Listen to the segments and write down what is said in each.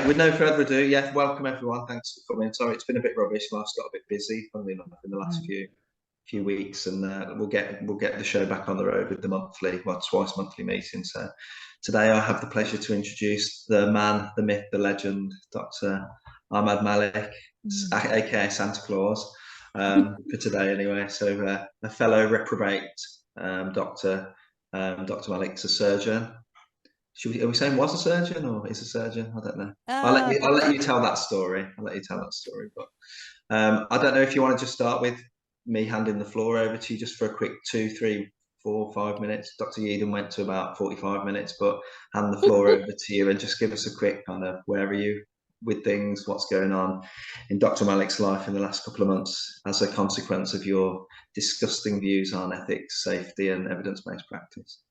with no further ado, yeah, welcome everyone. Thanks for coming. Sorry, it's been a bit rubbish. Life's got a bit busy, funnily enough, in the last few weeks, and we'll get the show back on the road with the twice monthly meeting. So today I have the pleasure to introduce the man, the myth, the legend, Dr. Ahmed Malik, aka Santa Claus, for today anyway. So a fellow reprobate doctor. Dr. Malik's a surgeon. Are we saying was a surgeon or is a surgeon? I don't know. I'll let you tell that story. But I don't know if you want to just start with me handing the floor over to you just for a quick 2, 3, 4, 5 minutes. Dr. Yeadon went to about 45 minutes, but hand the floor over to you and just give us a quick kind of where are you with things, what's going on in Dr. Malik's life in the last couple of months as a consequence of your disgusting views on ethics, safety, and evidence-based practice.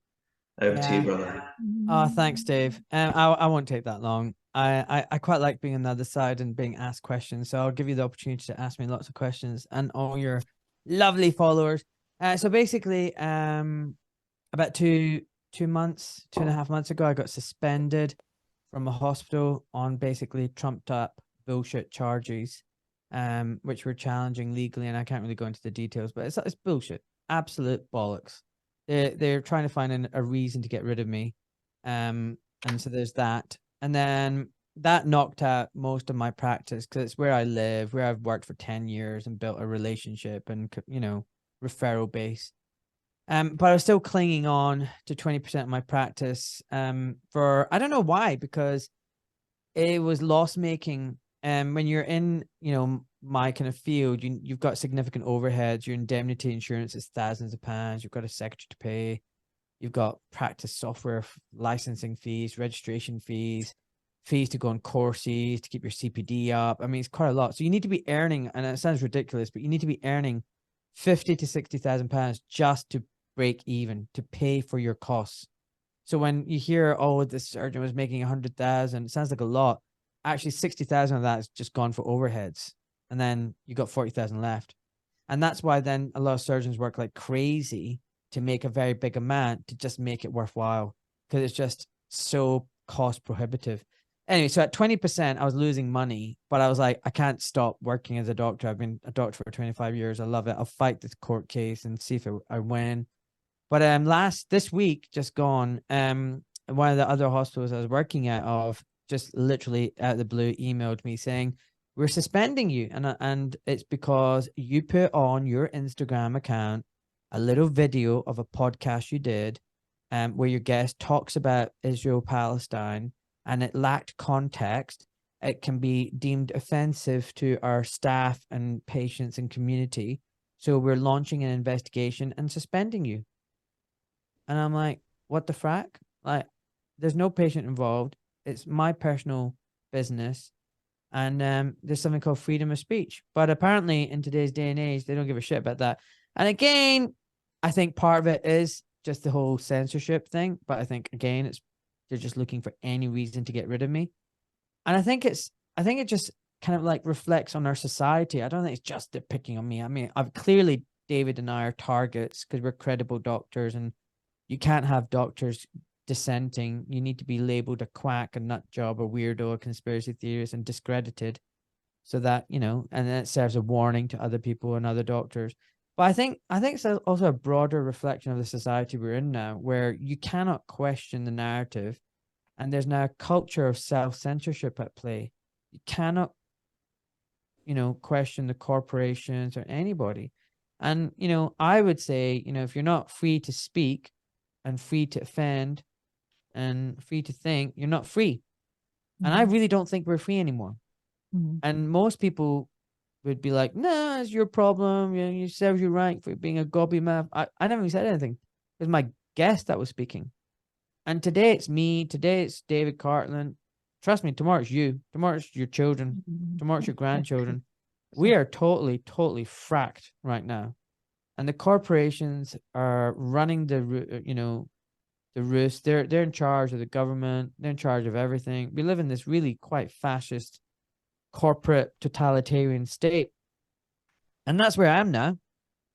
Over to you, brother. Oh, thanks, Dave. I won't take that long. I quite like being on the other side and being asked questions. So I'll give you the opportunity to ask me lots of questions and all your lovely followers. So basically, about two and a half months ago, I got suspended from a hospital on basically trumped up bullshit charges, which were challenging legally, and I can't really go into the details, but it's bullshit, absolute bollocks. They're trying to find a reason to get rid of me. And so there's that. And then that knocked out most of my practice because it's where I live, where I've worked for 10 years and built a relationship and, referral base. But I was still clinging on to 20% of my practice for, I don't know why, because it was loss making. When you're in, my kind of field, you've got significant overheads. Your indemnity insurance is thousands of pounds. You've got a secretary to pay. You've got practice software licensing fees, registration fees, fees to go on courses, to keep your CPD up. I mean, it's quite a lot. So you need to be earning, and it sounds ridiculous, but you need to be earning 50 to 60,000 pounds just to break even, to pay for your costs. So when you hear, oh, this surgeon was making 100,000, it sounds like a lot. Actually, 60,000 of that is just gone for overheads. And then you got 40,000 left. And that's why then a lot of surgeons work like crazy to make a very big amount to just make it worthwhile, because it's just so cost prohibitive. Anyway, so at 20%, I was losing money, but I was like, I can't stop working as a doctor. I've been a doctor for 25 years. I love it. I'll fight this court case and see if I win. But this week, just gone, one of the other hospitals I was working at just literally out of the blue emailed me saying, we're suspending you. And it's because you put on your Instagram account a little video of a podcast you did where your guest talks about Israel-Palestine, and it lacked context. It can be deemed offensive to our staff and patients and community. So we're launching an investigation and suspending you. And I'm like, what the frack? Like, there's no patient involved. It's my personal business. And there's something called freedom of speech. But apparently in today's day and age, they don't give a shit about that. And again, I think part of it is just the whole censorship thing. But I think, again, they're just looking for any reason to get rid of me. And I think it just kind of like reflects on our society. I don't think it's just they're picking on me. I mean, clearly David and I are targets because we're credible doctors, and you can't have doctors dissenting. You need to be labeled a quack, a nut job, a weirdo, a conspiracy theorist, and discredited, so that, and then it serves a warning to other people and other doctors. But I think it's also a broader reflection of the society we're in now, where you cannot question the narrative, and there's now a culture of self-censorship at play. You cannot, question the corporations or anybody. And, I would say, if you're not free to speak and free to offend and free to think, you're not free. And I really don't think we're free anymore. And most people would be like, nah, it's your problem. You serves you right for being a gobby mouth. I never even said anything. It was my guest that was speaking. And today it's me. Today it's David Cartland. Trust me, tomorrow it's you. Tomorrow it's your children. Tomorrow it's your grandchildren. We are totally, totally fracked right now. And the corporations are running the roost. They're in charge of the government. They're in charge of everything. We live in this really quite fascist, corporate, totalitarian state. And that's where I am now.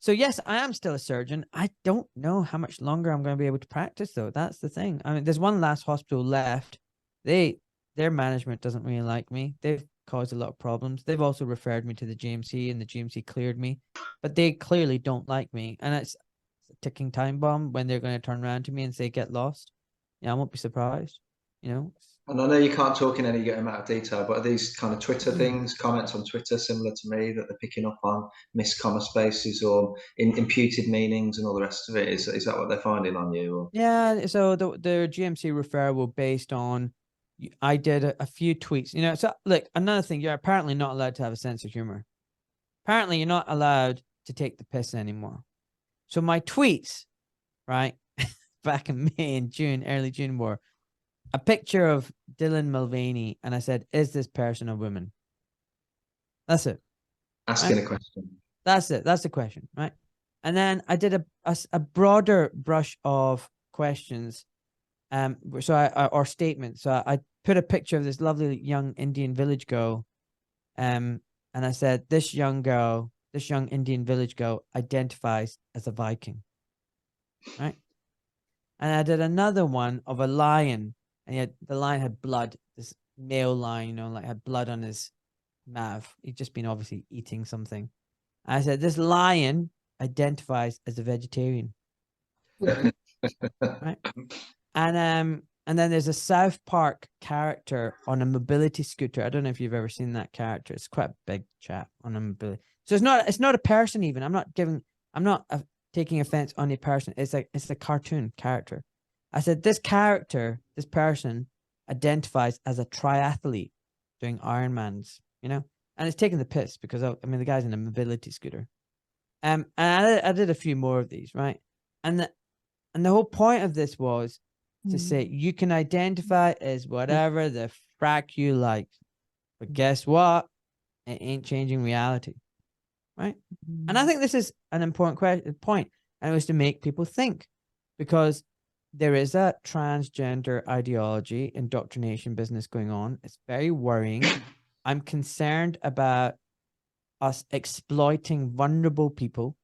So yes, I am still a surgeon. I don't know how much longer I'm going to be able to practice, though. That's the thing. I mean, there's one last hospital left. They their management doesn't really like me. They've caused a lot of problems. They've also referred me to the GMC, and the GMC cleared me, but they clearly don't like me. And it's a ticking time bomb when they're going to turn around to me and say, get lost. Yeah, I won't be surprised, you know. And I know you can't talk in any amount of detail, but are these kind of Twitter Mm. things, comments on Twitter similar to me that they're picking up on missed comma spaces or imputed meanings and all the rest of it? Is that what they're finding on you? Or? Yeah, so the GMC referral were based on, I did a few tweets, you know. So look, another thing, you're apparently not allowed to have a sense of humor. Apparently, you're not allowed to take the piss anymore. So my tweets, right, back in May and June, early June, were a picture of Dylan Mulvaney, and I said, "Is this person a woman?" That's it. Asking Right? a question. That's it. That's the question, right? And then I did a broader brush of questions, so or statements. So I put a picture of this lovely young Indian village girl, and I said, "This young girl, this young Indian village girl, identifies as a Viking." Right? And I did another one of a lion, and the lion had blood. This male lion, you know, like had blood on his mouth. He'd just been obviously eating something. I said, this lion identifies as a vegetarian, right? And then there's a South Park character on a mobility scooter. I don't know if you've ever seen that character. It's quite a big chap on a mobility. So it's not a person even. I'm not taking offense on a person. It's a cartoon character. I said this person identifies as a triathlete doing Ironmans, you know, and it's taking the piss because I mean the guy's in a mobility scooter. And I did a few more of these, right? And the whole point of this was to say you can identify as whatever the frack you like, but guess what? It ain't changing reality, right? And I think this is an important point, and it was to make people think, because there is a transgender ideology indoctrination business going on. It's very worrying. I'm concerned about us exploiting vulnerable people,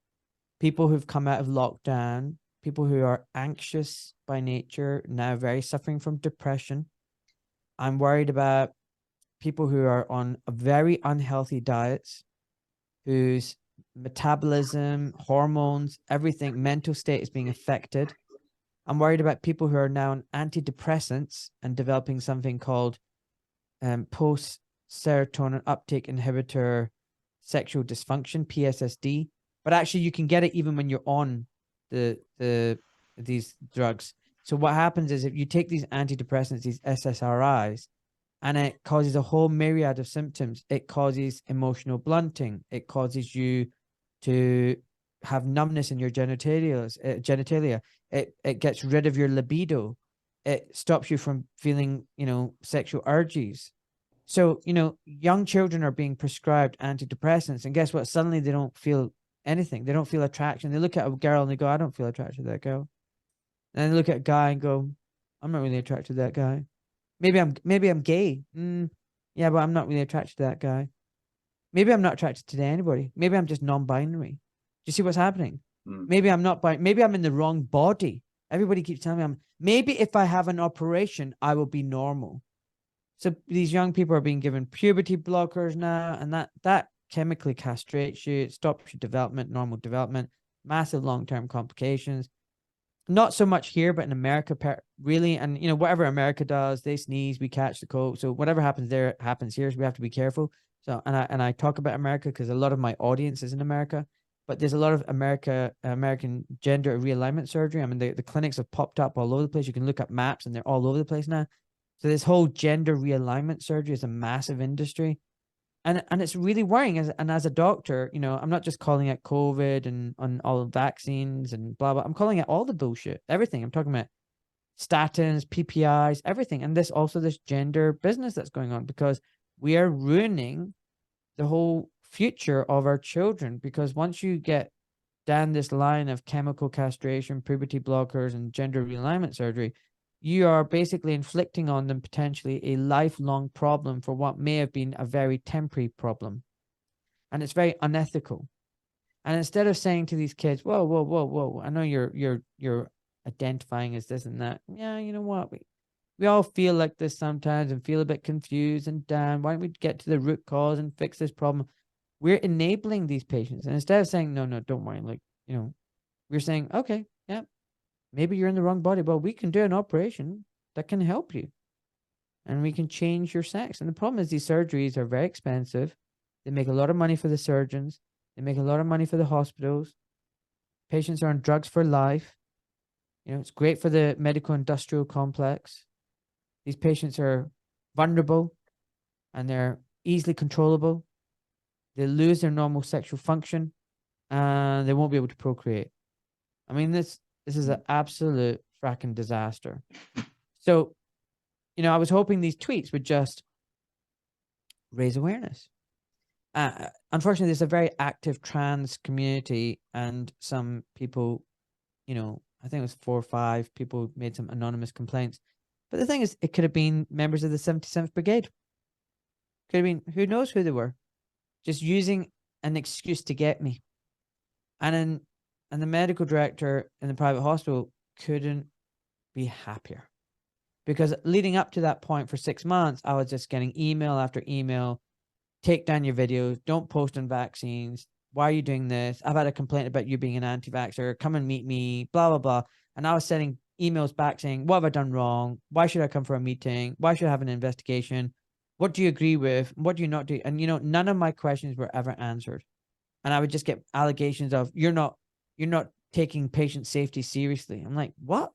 people who've come out of lockdown, people who are anxious by nature, now very suffering from depression. I'm worried about people who are on very unhealthy diets, whose metabolism, hormones, everything, mental state is being affected. I'm worried about people who are now on antidepressants and developing something called post serotonin uptake inhibitor sexual dysfunction, PSSD. But actually, you can get it even when you're on these drugs. So what happens is if you take these antidepressants, these SSRIs, and it causes a whole myriad of symptoms. It causes emotional blunting. It causes you to have numbness in your genitalia. It gets rid of your libido. It stops you from feeling, you know, sexual urges. So, you know, young children are being prescribed antidepressants, and guess what? Suddenly they don't feel anything. They don't feel attraction. They look at a girl and they go, I don't feel attracted to that girl. And then they look at a guy and go, I'm not really attracted to that guy. Maybe I'm gay. Yeah, but I'm not really attracted to that guy. Maybe I'm not attracted to anybody. Maybe I'm just non-binary. Do you see what's happening? Maybe I'm not maybe I'm in the wrong body. Everybody keeps telling me maybe if I have an operation, I will be normal. So these young people are being given puberty blockers now, and that chemically castrates you. It stops your development, normal development, massive long-term complications. Not so much here, but in America, really. And, you know, whatever America does, they sneeze, we catch the cold. So whatever happens there happens here. So we have to be careful. So, and I talk about America because a lot of my audience is in America, but there's a lot of American gender realignment surgery. I mean, the clinics have popped up all over the place. You can look up maps and they're all over the place now. So this whole gender realignment surgery is a massive industry. And it's really worrying. As a doctor, you know, I'm not just calling it COVID and on all vaccines and blah, blah. I'm calling it all the bullshit, everything. I'm talking about statins, PPIs, everything. And this gender business that's going on, because we are ruining the whole future of our children. Because once you get down this line of chemical castration, puberty blockers, and gender realignment surgery, you are basically inflicting on them potentially a lifelong problem for what may have been a very temporary problem. And it's very unethical. And instead of saying to these kids, whoa, whoa, whoa, whoa, I know you're identifying as this and that. Yeah, you know what? We all feel like this sometimes and feel a bit confused and down. Why don't we get to the root cause and fix this problem? We're enabling these patients. And instead of saying, no, no, don't worry, like, you know, we're saying, okay, yeah, maybe you're in the wrong body. Well, we can do an operation that can help you and we can change your sex. And the problem is these surgeries are very expensive. They make a lot of money for the surgeons. They make a lot of money for the hospitals. Patients are on drugs for life. You know, it's great for the medical industrial complex. These patients are vulnerable and they're easily controllable. They lose their normal sexual function and they won't be able to procreate. I mean, this is an absolute fracking disaster. So, you know, I was hoping these tweets would just raise awareness. Unfortunately, there's a very active trans community and some people, you know, I think it was 4 or 5 people made some anonymous complaints. But the thing is, it could have been members of the 77th Brigade. Could have been, who knows who they were, just using an excuse to get me. And the medical director in the private hospital couldn't be happier. Because leading up to that point for 6 months, I was just getting email after email. Take down your videos. Don't post on vaccines. Why are you doing this? I've had a complaint about you being an anti-vaxxer. Come and meet me, blah, blah, blah. And I was sending emails back saying, what have I done wrong? Why should I come for a meeting? Why should I have an investigation? What do you agree with? What do you not do? And, you know, none of my questions were ever answered. And I would just get allegations of, you're not taking patient safety seriously. I'm like, what?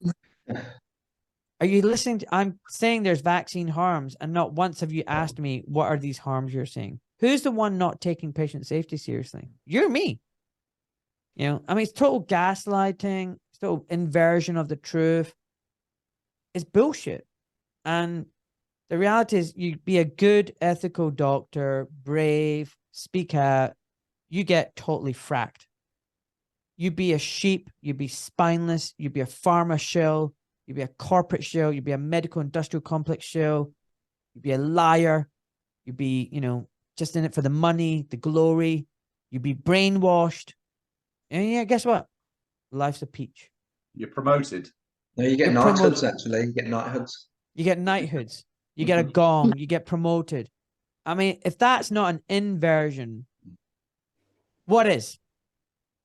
Are you listening to, I'm saying there's vaccine harms, and not once have you asked me, what are these harms you're seeing? Who's the one not taking patient safety seriously? You're me. You know, I mean, it's total gaslighting, it's total inversion of the truth. It's bullshit. And the reality is, you be a good, ethical doctor, brave, speak out, you get totally fracked. You be a sheep, you be spineless, you be a pharma shill, you'd be a corporate shill, you'd be a medical industrial complex shill, you'd be a liar, you'd be, you know, just in it for the money, the glory, you'd be brainwashed. And yeah, guess what? Life's a peach. You're promoted. No, you get You're knighthoods, actually. You get knighthoods. You get knighthoods. You get a gong. You get promoted. I mean, if that's not an inversion, what is?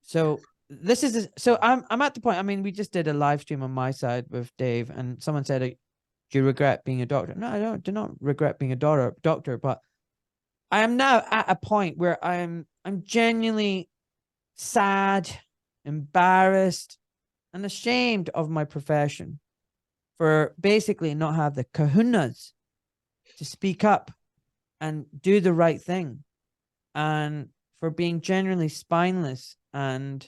So this is so I'm at the point. I mean, we just did a live stream on my side with Dave, and someone said, "Do you regret being a doctor?" No, I don't. Do not regret being a doctor, but I am now at a point where I'm genuinely sad, embarrassed, and ashamed of my profession for basically not have the kahunas to speak up and do the right thing, and for being genuinely spineless and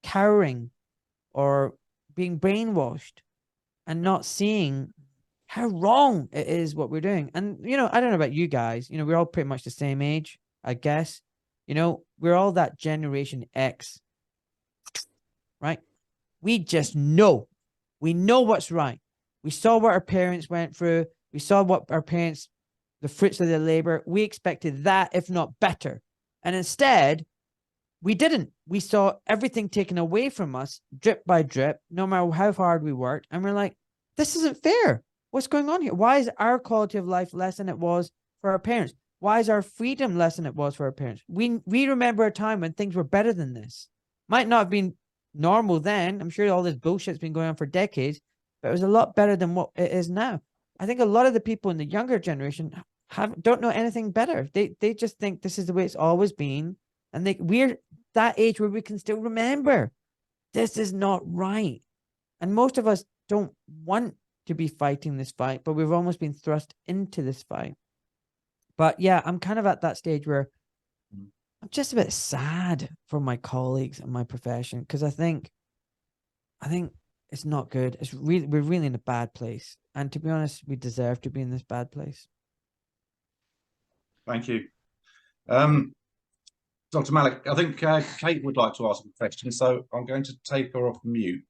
cowering or being brainwashed and not seeing how wrong it is what we're doing. And, you know, I don't know about you guys, you know, we're all pretty much the same age, I guess. You know, we're all that Generation X, right? We just know. We know what's right. We saw what our parents went through. We saw what our parents, the fruits of their labor. We expected that, if not better. And instead, we didn't. We saw everything taken away from us, drip by drip, no matter how hard we worked. And we're like, this isn't fair. What's going on here? Why is our quality of life less than it was for our parents? Why is our freedom less than it was for our parents? We remember a time when things were better than this. Might not have been normal then. I'm sure all this bullshit's been going on for decades, but it was a lot better than what it is now. I think a lot of the people in the younger generation don't know anything better. They just think this is the way it's always been. And we're that age where we can still remember this is not right. And most of us don't want to be fighting this fight, but we've almost been thrust into this fight. But yeah, I'm kind of at that stage where I'm just a bit sad for my colleagues and my profession, because I think it's not good. We're really in a bad place. And to be honest, we deserve to be in this bad place. Thank you. Dr. Malik, I think Kate would like to ask a question, so I'm going to take her off mute.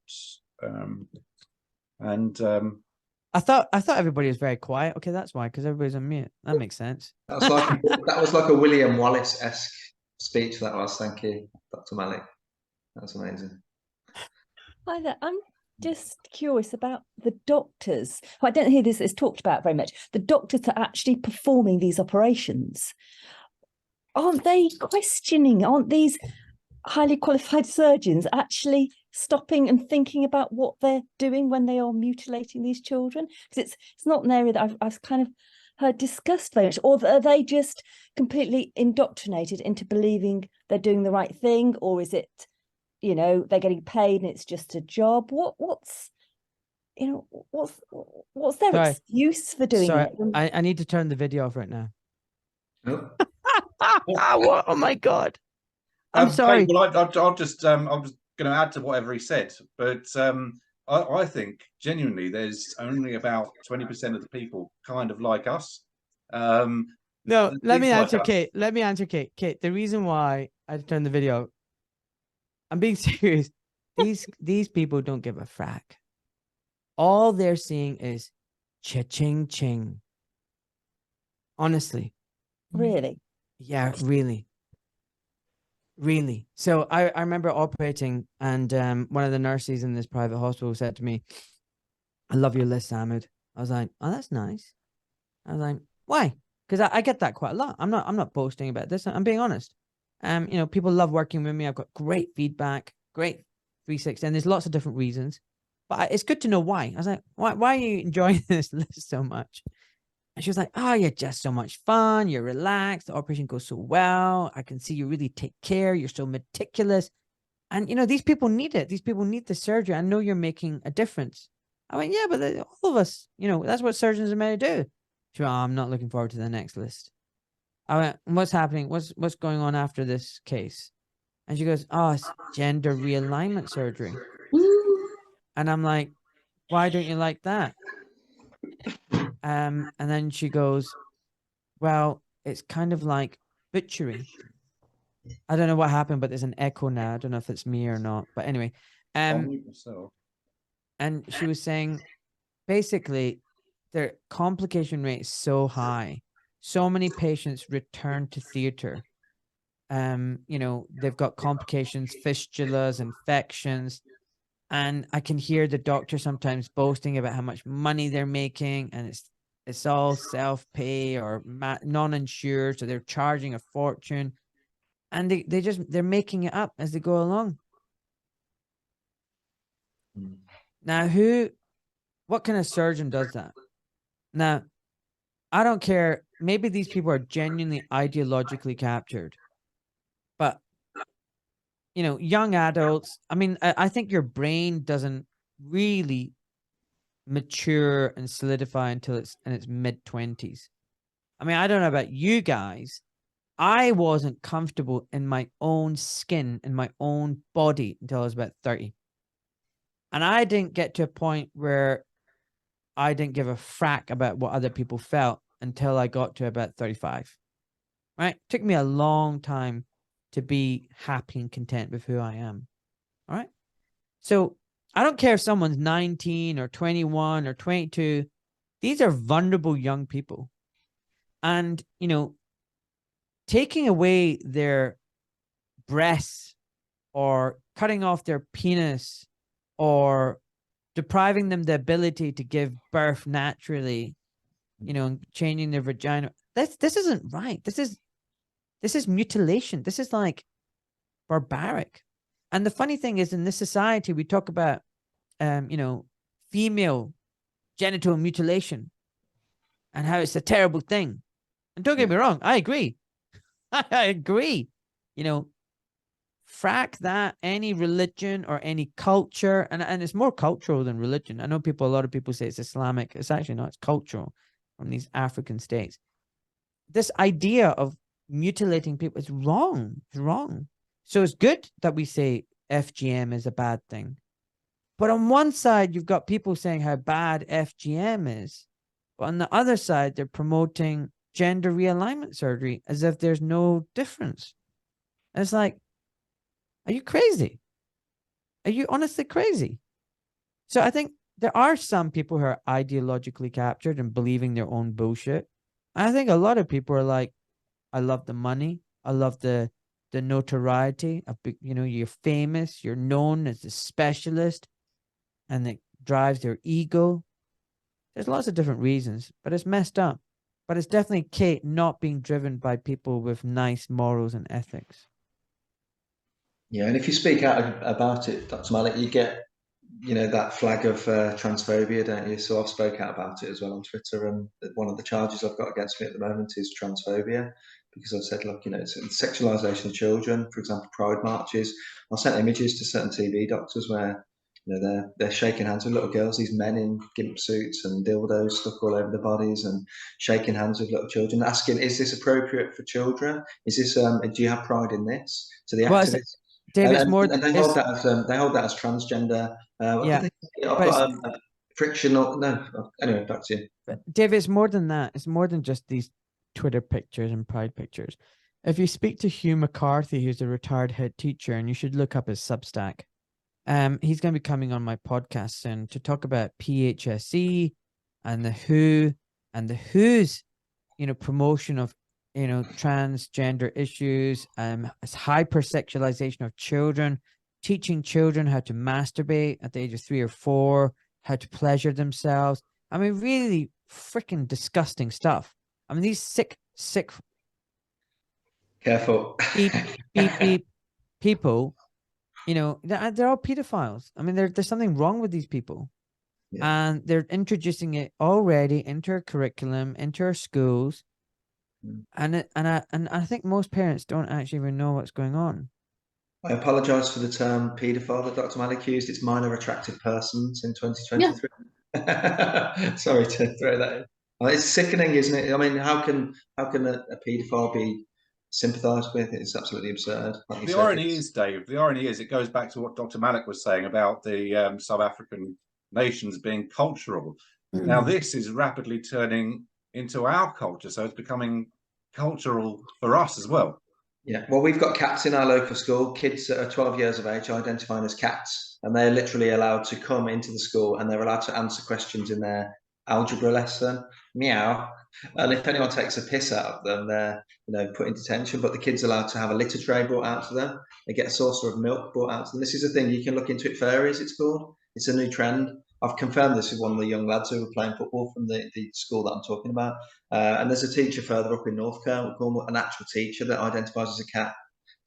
I thought everybody was very quiet. Okay, that's why, because everybody's on mute. That makes sense. That was like a William Wallace-esque speech. That was. Thank you, Dr. Malik. That's amazing. Hi there. just curious about the doctors. I don't hear this is talked about very much. The doctors are actually performing these operations. Aren't they questioning? Aren't these highly qualified surgeons actually stopping and thinking about what they're doing when they are mutilating these children? Because it's not an area that I've kind of heard discussed very much. Or are they just completely indoctrinated into believing they're doing the right thing? Or is it, you know, they're getting paid and it's just a job? What's their Sorry. excuse for doing Sorry, it? I need to turn the video off right now. Oh, Oh my God. I'm sorry. Kate, well, I'm just going to add to whatever he said, but I think genuinely there's only about 20% of the people kind of like us. No, let think me like answer us. Kate. Let me answer Kate. Kate, the reason why I turned the video, I'm being serious. These people don't give a frack. All they're seeing is cha-ching ching. Honestly. Really? Yeah, really. Really. So I remember operating, and one of the nurses in this private hospital said to me, "I love your list, Ahmed." I was like, "Oh, that's nice." I was like, "Why?" Because I get that quite a lot. I'm not boasting about this. I'm being honest. You know, people love working with me. I've got great feedback, great 360, and there's lots of different reasons. But it's good to know why. I was like, why are you enjoying this list so much? And she was like, "Oh, you're just so much fun. You're relaxed. The operation goes so well. I can see you really take care. You're so meticulous. And, you know, these people need it. These people need the surgery. I know you're making a difference." I went, "Yeah, but all of us, you know, that's what surgeons are meant to do." She went, "Oh, I'm not looking forward to the next list." I went, "What's happening? What's going on after this case?" And she goes, "Oh, it's gender realignment surgery." And I'm like, "Why don't you like that?" And then she goes, "Well, it's kind of like butchery." I don't know what happened, but there's an echo now. I don't know if it's me or not. But anyway, I'll mute myself. and she was saying basically their complication rate is so high. So many patients return to theater. You know, they've got complications, fistulas, infections. And I can hear the doctor sometimes boasting about how much money they're making, and it's all self-pay or non-insured, so they're charging a fortune, and they're making it up as they go along. Now, what kind of surgeon does that? Now, I don't care. Maybe these people are genuinely ideologically captured, but you know, young adults. I mean, I think your brain doesn't really mature and solidify until it's in its mid-20s. I mean, I don't know about you guys. I wasn't comfortable in my own skin, in my own body until I was about 30. And I didn't get to a point where I didn't give a frack about what other people felt until I got to about 35. Right? It took me a long time to be happy and content with who I am. All right? So I don't care if someone's 19 or 21 or 22. These are vulnerable young people. And, you know, taking away their breasts or cutting off their penis or depriving them the ability to give birth naturally, you know, and changing their vagina. This isn't right. This is mutilation. This is like barbaric. And the funny thing is, in this society, we talk about, you know, female genital mutilation and how it's a terrible thing. And don't get me wrong, I agree. I agree. You know, frack that, any religion or any culture, and it's more cultural than religion. I know a lot of people say it's Islamic. It's actually not. It's cultural from these African states. This idea of mutilating people is wrong. It's wrong. So it's good that we say FGM is a bad thing. But on one side, you've got people saying how bad FGM is. But on the other side, they're promoting gender realignment surgery as if there's no difference. And it's like, are you crazy? Are you honestly crazy? So I think there are some people who are ideologically captured and believing their own bullshit. I think a lot of people are like, I love the money. I love the notoriety of, you know, you're famous, you're known as a specialist. and it drives their ego. There's lots of different reasons, but it's messed up. But it's definitely Kate not being driven by people with nice morals and ethics. Yeah, and if you speak out about it, Dr. Malik, you get, that flag of transphobia, don't you? So I've spoke out about it as well on Twitter, and one of the charges I've got against me at the moment is transphobia, because I've said, look, it's sexualisation of children. For example, pride marches. I sent images to certain TV doctors where they're shaking hands with little girls, these men in gimp suits and dildos stuck all over their bodies, and shaking hands with little children, asking, is this appropriate for children? Is this do you have pride in this? To the activists. Dave, it's more, and they hold that as transgender. Yeah, I've got a frictional. No, anyway, back to you. Dave, it's more than that. It's more than just these Twitter pictures and pride pictures. If you speak to Hugh McCarthy, who's a retired head teacher, and you should look up his Substack. He's going to be coming on my podcast soon to talk about PHSE and the WHO and the WHO's, promotion of, transgender issues, hypersexualization of children, teaching children how to masturbate at the age of 3 or 4, how to pleasure themselves. I mean, really freaking disgusting stuff. I mean, these sick, careful beep, people, they're all pedophiles. I mean, there's something wrong with these people. Yeah. And they're introducing it already into our curriculum, into our schools. And I think most parents don't actually even know what's going on. I apologise for the term paedophile that Dr. Malik used. It's minor attractive persons in 2023. Yeah. Sorry to throw that in. It's sickening, isn't it? I mean, how can a paedophile be sympathised with? It's absolutely absurd. Like the irony is, Dave, it goes back to what Dr. Malik was saying about the South African nations being cultural. Now, this is rapidly turning into our culture, so it's becoming cultural for us as well. Yeah, well, we've got cats in our local school. Kids that are 12 years of age identifying as cats, and they're literally allowed to come into the school and they're allowed to answer questions in their algebra lesson. Meow. And if anyone takes a piss out of them, they're put in detention. But the kids are allowed to have a litter tray brought out to them. They get a saucer of milk brought out to them. This is a thing you can look into it. Fairies, it's called. It's a new trend. I've confirmed this with one of the young lads who were playing football from the school that I'm talking about. And there's a teacher further up in North Cornwall, an actual teacher that identifies as a cat,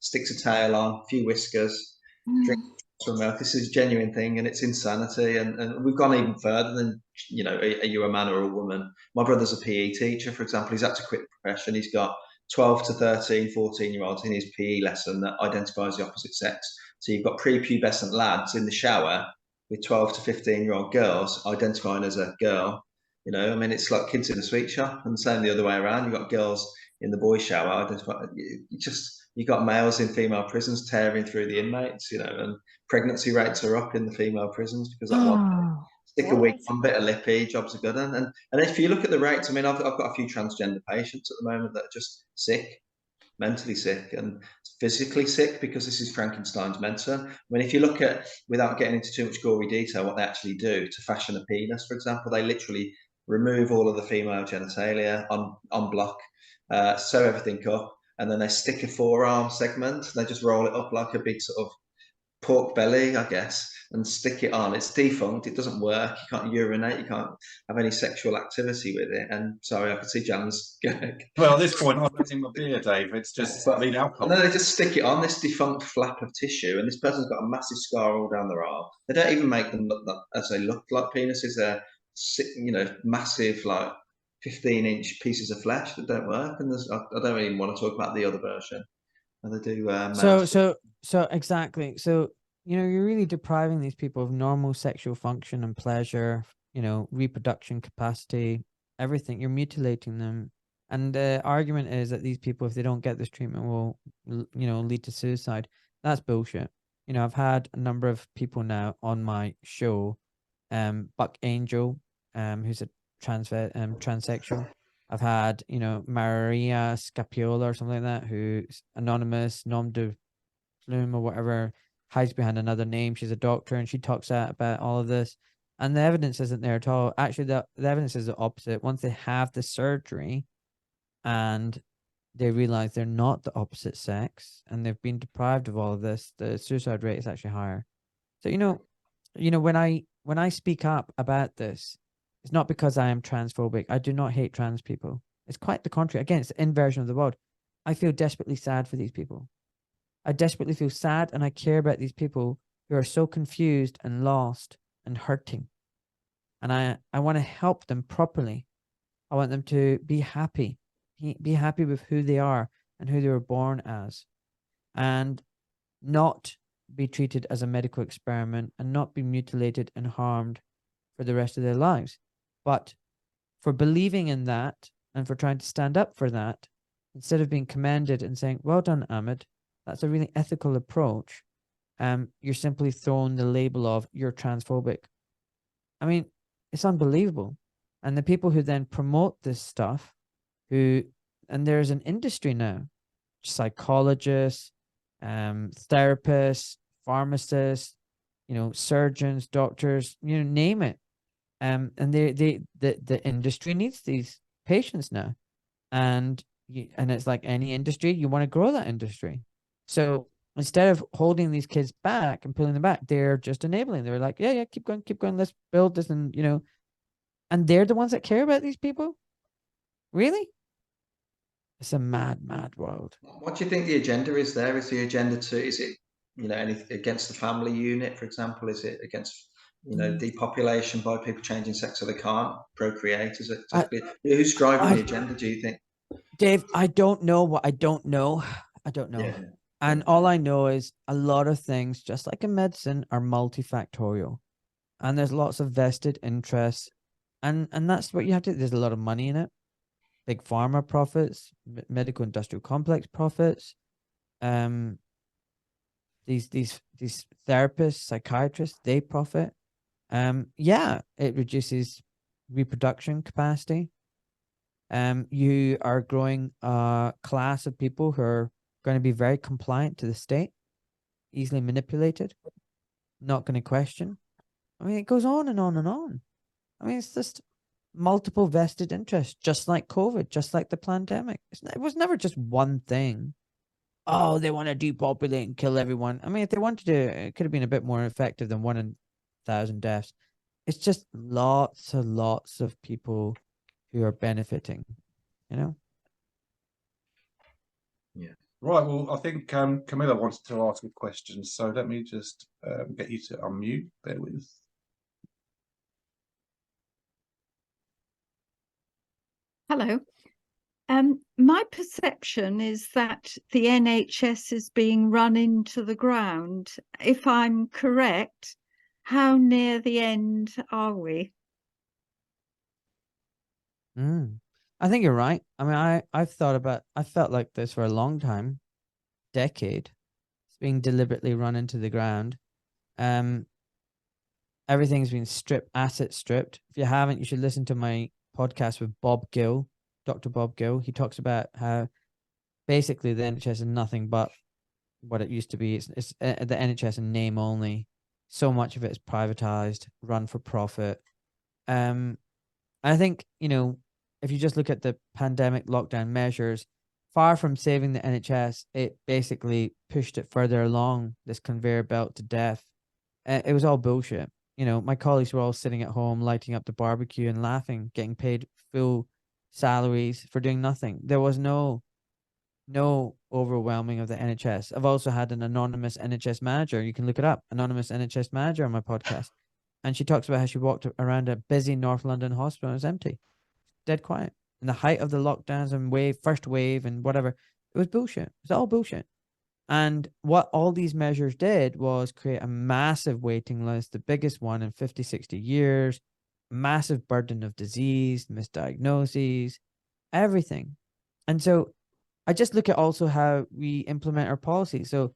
sticks a tail on, a few whiskers, drinks from milk. This is a genuine thing, and it's insanity. And we've gone even further than, are you a man or a woman? My brother's a PE teacher, for example. He's had to quit the profession. He's got 12 to 13, 14-year-olds in his PE lesson that identifies the opposite sex. So you've got prepubescent lads in the shower with 12 to 15-year-old girls identifying as a girl. I mean, it's like kids in a sweet shop, and the same the other way around. You've got girls in the boys' shower identifying. You've got males in female prisons tearing through the inmates, and pregnancy rates are up in the female prisons because that one stick a wig, one bit of lippy, jobs are good. And if you look at the rates, I mean, I've got a few transgender patients at the moment that are just sick, mentally sick and physically sick, because this is Frankenstein's medicine. I mean, if you look at, without getting into too much gory detail, what they actually do to fashion a penis, for example, they literally remove all of the female genitalia on block, sew everything up, and then they stick a forearm segment. They just roll it up like a big sort of pork belly, I guess, and stick it on. It's defunct. It doesn't work. You can't urinate. You can't have any sexual activity with it. And sorry, I could see Jan's going. Well, at this point, I'm letting my beer, Dave. It's just lean alcohol. And then they just stick it on this defunct flap of tissue, and this person's got a massive scar all down their arm. They don't even make them look as they look like penises. They're, massive, like 15-inch pieces of flesh that don't work. And I don't even want to talk about the other version. And they do. So exactly. So, you're really depriving these people of normal sexual function and pleasure, reproduction capacity, everything. You're mutilating them. And the argument is that these people, if they don't get this treatment, will, lead to suicide. That's bullshit. I've had a number of people now on my show, Buck Angel, who's a transsexual. I've had, Maria Scapiola or something like that, who's anonymous, nom de plume or whatever, hides behind another name. She's a doctor, and she talks about all of this. And the evidence isn't there at all. Actually, the evidence is the opposite. Once they have the surgery and they realize they're not the opposite sex and they've been deprived of all of this, the suicide rate is actually higher. So, when I when I speak up about this, it's not because I am transphobic. I do not hate trans people. It's quite the contrary. Again, it's the inversion of the world. I feel desperately sad for these people. I desperately feel sad, and I care about these people who are so confused and lost and hurting. And I want to help them properly. I want them to be happy with who they are and who they were born as, and not be treated as a medical experiment and not be mutilated and harmed for the rest of their lives. But for believing in that and for trying to stand up for that, instead of being commended and saying, well done, Ahmed, that's a really ethical approach, you're simply thrown the label of you're transphobic. I mean, it's unbelievable. And the people who then promote this stuff, and there's an industry now, psychologists, therapists, pharmacists, surgeons, doctors, name it. And the industry needs these patients now. And it's like any industry, you want to grow that industry. So instead of holding these kids back and pulling them back, they're just enabling. They're like, yeah, keep going, let's build this. And, and they're the ones that care about these people. Really? It's a mad, mad world. What do you think the agenda is there? Is the agenda is it, anything against the family unit, for example? Is it against, depopulation by people changing sex so they can't procreate? Is it who's driving the agenda, do you think? Dave, I don't know what I don't know. I don't know. Yeah. And all I know is a lot of things, just like in medicine, are multifactorial. And there's lots of vested interests. And that's what you have to, there's a lot of money in it. Big pharma profits, medical industrial complex profits. These therapists, psychiatrists, they profit. Yeah, it reduces reproduction capacity. You are growing a class of people who are going to be very compliant to the state, easily manipulated, not going to question. I mean, it goes on and on and on. I mean, it's just multiple vested interests, just like COVID, just like the pandemic. It was never just one thing. Oh, they want to depopulate and kill everyone. I mean, if they wanted to, it could have been a bit more effective than 1 in 1,000 deaths. It's just lots of people who are benefiting, Yeah. Right. Well, I think Camilla wanted to ask a question, so let me just get you to unmute. Bear with us. Hello. My perception is that the NHS is being run into the ground. If I'm correct, how near the end are we? I think you're right. I mean, I felt like this for a long time, decade. It's being deliberately run into the ground. Everything's been asset stripped. If you haven't, you should listen to my podcast with Bob Gill, Dr. Bob Gill. He talks about how basically the NHS is nothing but what it used to be. It's the NHS in name only. So much of it is privatized, run for profit. I think, if you just look at the pandemic lockdown measures, far from saving the NHS, it basically pushed it further along this conveyor belt to death. It was all bullshit. My colleagues were all sitting at home, lighting up the barbecue and laughing, getting paid full salaries for doing nothing. There was no overwhelming of the NHS. I've also had an anonymous NHS manager. You can look it up. Anonymous NHS manager on my podcast. And she talks about how she walked around a busy North London hospital and it was empty. Dead quiet. In the height of the lockdowns and first wave and whatever. It was bullshit. It was all bullshit. And what all these measures did was create a massive waiting list, the biggest one in 50, 60 years, massive burden of disease, misdiagnoses, everything. And so I just look at also how we implement our policy. So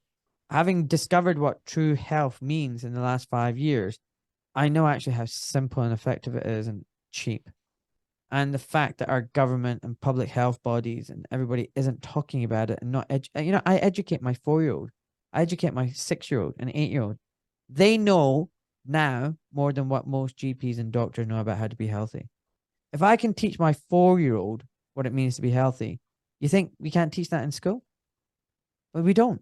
having discovered what true health means in the last 5 years, I know actually how simple and effective it is and cheap. And the fact that our government and public health bodies and everybody isn't talking about it and not, I educate my 4-year-old, I educate my 6-year-old and 8-year-old. They know now more than what most GPs and doctors know about how to be healthy. If I can teach my 4-year-old what it means to be healthy, you think we can't teach that in school? But we don't.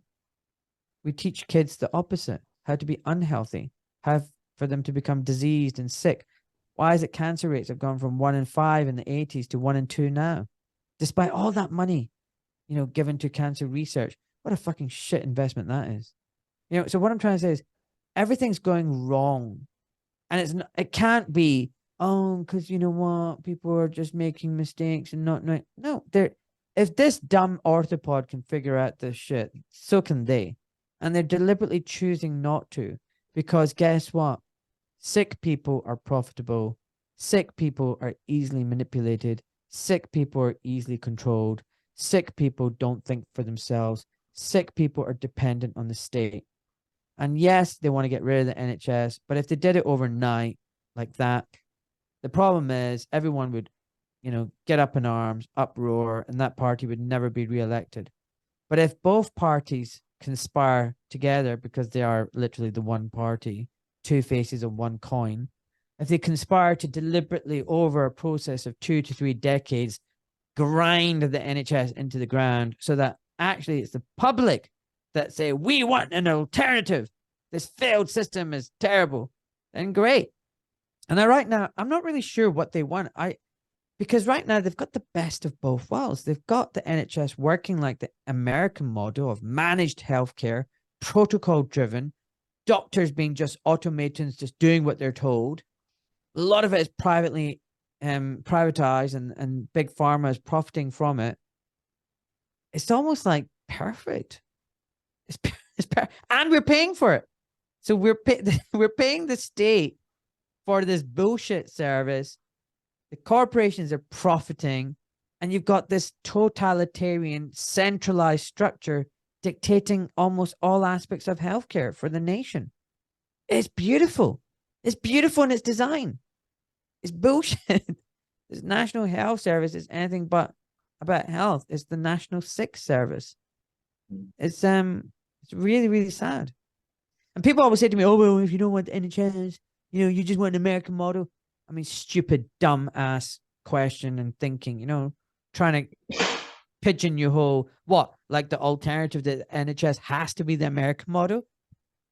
We teach kids the opposite, how to be unhealthy, have for them to become diseased and sick? Why is it cancer rates have gone from 1 in 5 in the 80s to 1 in 2 now? Despite all that money, you know, given to cancer research. What a fucking shit investment that is. You know, so what I'm trying to say is everything's going wrong. And it's not, it can't be, oh, because you know what, people are just making mistakes and not knowing. No, if this dumb orthopod can figure out this shit, so can they. And they're deliberately choosing not to, because guess what? Sick people are profitable. Sick people are easily manipulated. Sick people are easily controlled. Sick people don't think for themselves. Sick people are dependent on the state. And yes, they want to get rid of the NHS, but if they did it overnight like that, the problem is everyone would, you know, get up in arms, uproar, and that party would never be re-elected. But if both parties conspire together, because they are literally the one party, two faces of one coin, if they conspire to deliberately, over a process of 2 to 3 decades, grind the NHS into the ground so that actually it's the public that say, we want an alternative, this failed system is terrible, then great. And right now, I'm not really sure what they want. Because right now they've got the best of both worlds. They've got the NHS working like the American model of managed healthcare, protocol driven, doctors being just automatons, just doing what they're told. A lot of it is privately privatized, and big pharma is profiting from it. It's almost like perfect. And we're paying for it. So we're paying the state for this bullshit service. The corporations are profiting, and you've got this totalitarian, centralized structure dictating almost all aspects of healthcare for the nation. It's beautiful. It's beautiful in its design. It's bullshit. This National Health Service is anything but about health. It's the National Sick Service. It's really, really sad. And people always say to me, oh, well, if you don't want the NHS, you know, you just want an American model. I mean, stupid, dumb ass question and thinking, you know, trying to pigeon your whole, what, like the alternative that NHS has to be the American model?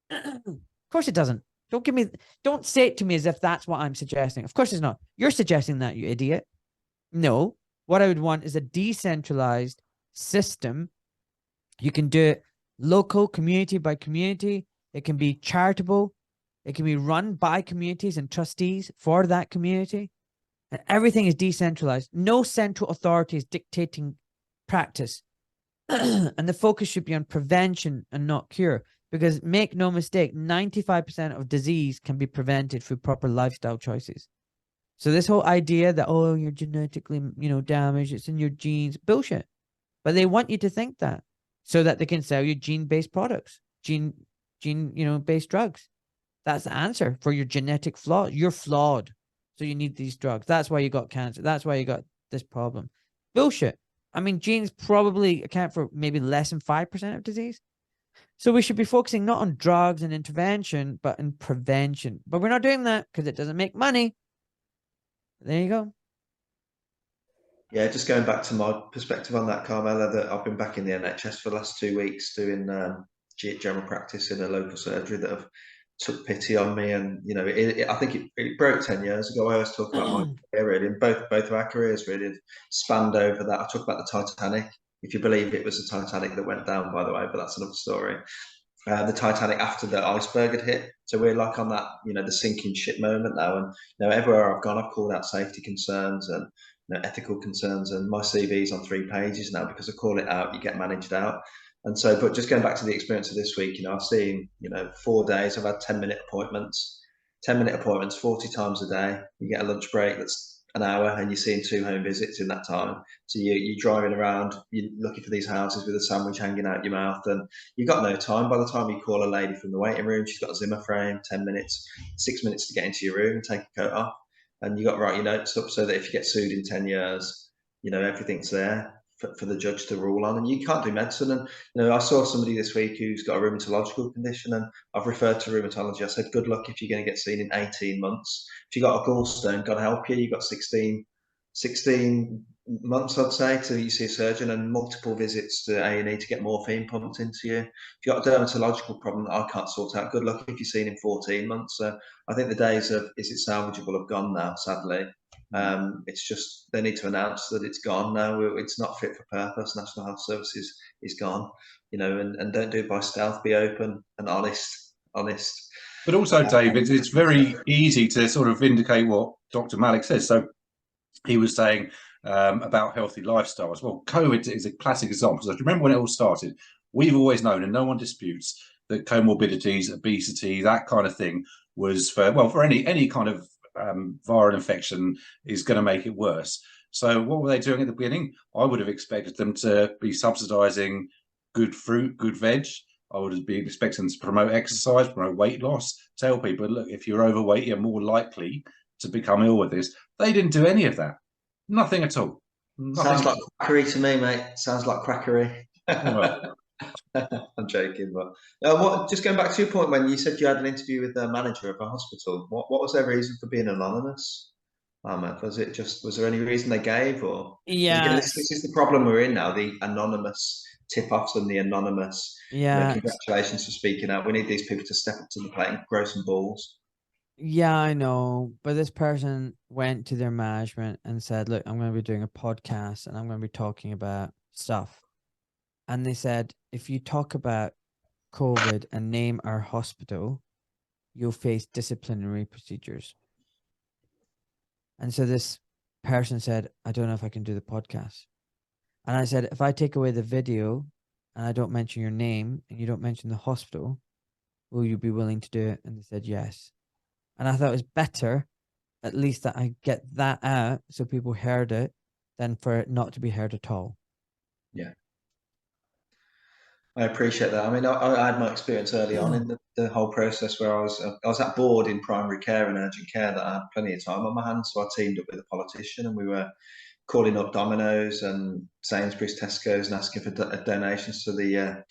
Of course it doesn't. Don't say it to me as if that's what I'm suggesting. Of course it's not. You're suggesting that, you idiot. No, what I would want is a decentralized system. You can do it local, community by community. It can be charitable. It can be run by communities and trustees for that community. And everything is decentralized. No central authority is dictating practice. And the focus should be on prevention and not cure. Because make no mistake, 95% of disease can be prevented through proper lifestyle choices. So this whole idea that, oh, you're genetically, you know, damaged, it's in your genes, bullshit. But they want you to think that so that they can sell you gene-based products, you know, based drugs. That's the answer for your genetic flaw. You're flawed. So you need these drugs. That's why you got cancer. That's why you got this problem. Bullshit. I mean, genes probably account for maybe less than 5% of disease. So we should be focusing not on drugs and intervention, but in prevention. But we're not doing that because it doesn't make money. There you go. Yeah, just going back to my perspective on that, Carmela, that I've been back in the NHS for the last 2 weeks doing general practice in a local surgery that have took pity on me. And, you know, I think it broke 10 years ago. I always talk about my career, really, and both of our careers really have spanned over that. I talk about the Titanic. If you believe it was the Titanic that went down, by the way, but that's another story. The Titanic after the iceberg had hit. So we're like on that, you know, the sinking ship moment now. And, you know, everywhere I've gone, I've called out safety concerns and, you know, ethical concerns. And my CV's on 3 pages now because I call it out, you get managed out. And so, but just going back to the experience of this week, you know, I've seen, you know, 4 days, I've had 10-minute appointments, 40 times a day. You get a lunch break that's an hour and you're seeing 2 home visits in that time. So you're driving around, you're looking for these houses with a sandwich hanging out your mouth, and you've got no time. By the time you call a lady from the waiting room, she's got a Zimmer frame, 10 minutes, 6 minutes to get into your room and take your coat off. And you got to write your notes up so that if you get sued in 10 years, you know, everything's there for the judge to rule on. And you can't do medicine. And, you know, I saw somebody this week who's got a rheumatological condition, and I've referred to rheumatology. I said, good luck if you're going to get seen in 18 months. If you got a gallstone, God help you. You've got 16 months, I'd say, till you see a surgeon, and multiple visits to A&E to get morphine pumped into you. If you've got a dermatological problem that I can't sort out, good luck if you're seen in 14 months. So I think the days of is it salvageable have gone now, sadly. It's just they need to announce that it's gone now. It's not fit for purpose. National Health Service is gone, and don't do it by stealth. Be open and honest. But also, David, it's very easy to sort of vindicate what Dr. Malik says. So he was saying about healthy lifestyles. Well, COVID is a classic example. So remember when it all started, we've always known, and no one disputes, that comorbidities, obesity, that kind of thing was for any kind of viral infection is going to make it worse. So what were they doing at the beginning? I would have expected them to be subsidizing good fruit, good veg. I would be expecting them to promote exercise, promote weight loss, tell people, look, if you're overweight, you're more likely to become ill with this. They didn't do any of that. Nothing at all. Nothing. Sounds like quackery to me, mate. Sounds like quackery. Well, I'm joking, but just going back to your point when you said you had an interview with the manager of a hospital, what was their reason for being anonymous? Was there any reason they gave, or Yeah, this is the problem we're in now, the anonymous tip-offs and the anonymous congratulations for speaking out. We need these people to step up to the plate and grow some balls. Yeah, I know. But this person went to their management and said, look, I'm going to be doing a podcast and I'm going to be talking about stuff. And they said, if you talk about COVID and name our hospital, you'll face disciplinary procedures. And so this person said, I don't know if I can do the podcast. And I said, if I take away the video and I don't mention your name and you don't mention the hospital, will you be willing to do it? And they said, yes. And I thought it was better, at least, that I get that out so people heard it than for it not to be heard at all. Yeah. I appreciate that. I mean, I had my experience early on in the whole process where I was at board in primary care and urgent care that I had plenty of time on my hands. So I teamed up with a politician and we were calling up Domino's and Sainsbury's, Tesco's and asking for donations to the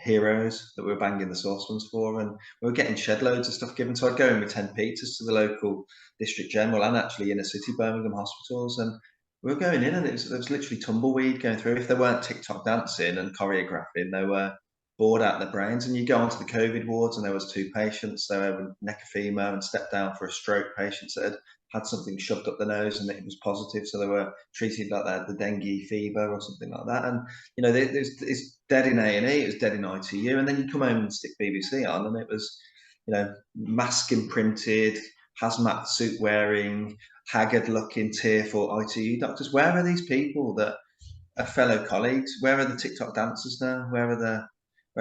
heroes that we were banging the saucepans for. And we were getting shed loads of stuff given. So I'd go in with 10 pizzas to the local district general and actually inner city Birmingham hospitals. And we were going in and there was literally tumbleweed going through. If they weren't TikTok dancing and choreographing, they were bored out of their brains. And you go onto the COVID wards and there was 2 patients. They were necrophyma and stepped down for a stroke patients that had something shoved up the nose and it was positive. So they were treated like they had the dengue fever or something like that. And, it's dead in A&E, it was dead in ITU. And then you come home and stick BBC on and it was, mask imprinted, hazmat suit wearing, haggard looking, tearful ITU doctors. Where are these people that are fellow colleagues? Where are the TikTok dancers now? Where are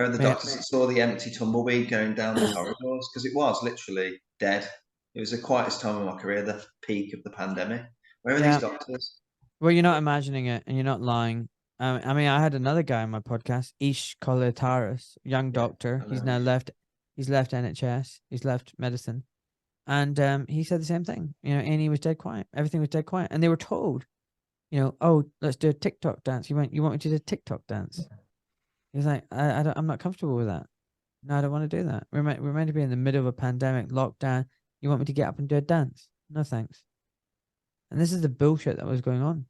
the doctors that saw the empty tumbleweed going down the corridors? Because it was literally dead. It was the quietest time of my career, the peak of the pandemic. Where are these doctors? Well, you're not imagining it and you're not lying. I mean, I had another guy on my podcast, Ish Kolataris, young doctor. He's now left NHS. He's left medicine. And he said the same thing, and he was dead quiet. Everything was dead quiet. And they were told, oh, let's do a TikTok dance. You want me to do a TikTok dance? He was like, I'm not comfortable with that. No, I don't want to do that. We're meant to be in the middle of a pandemic, lockdown. You want me to get up and do a dance? No, thanks. And this is the bullshit that was going on.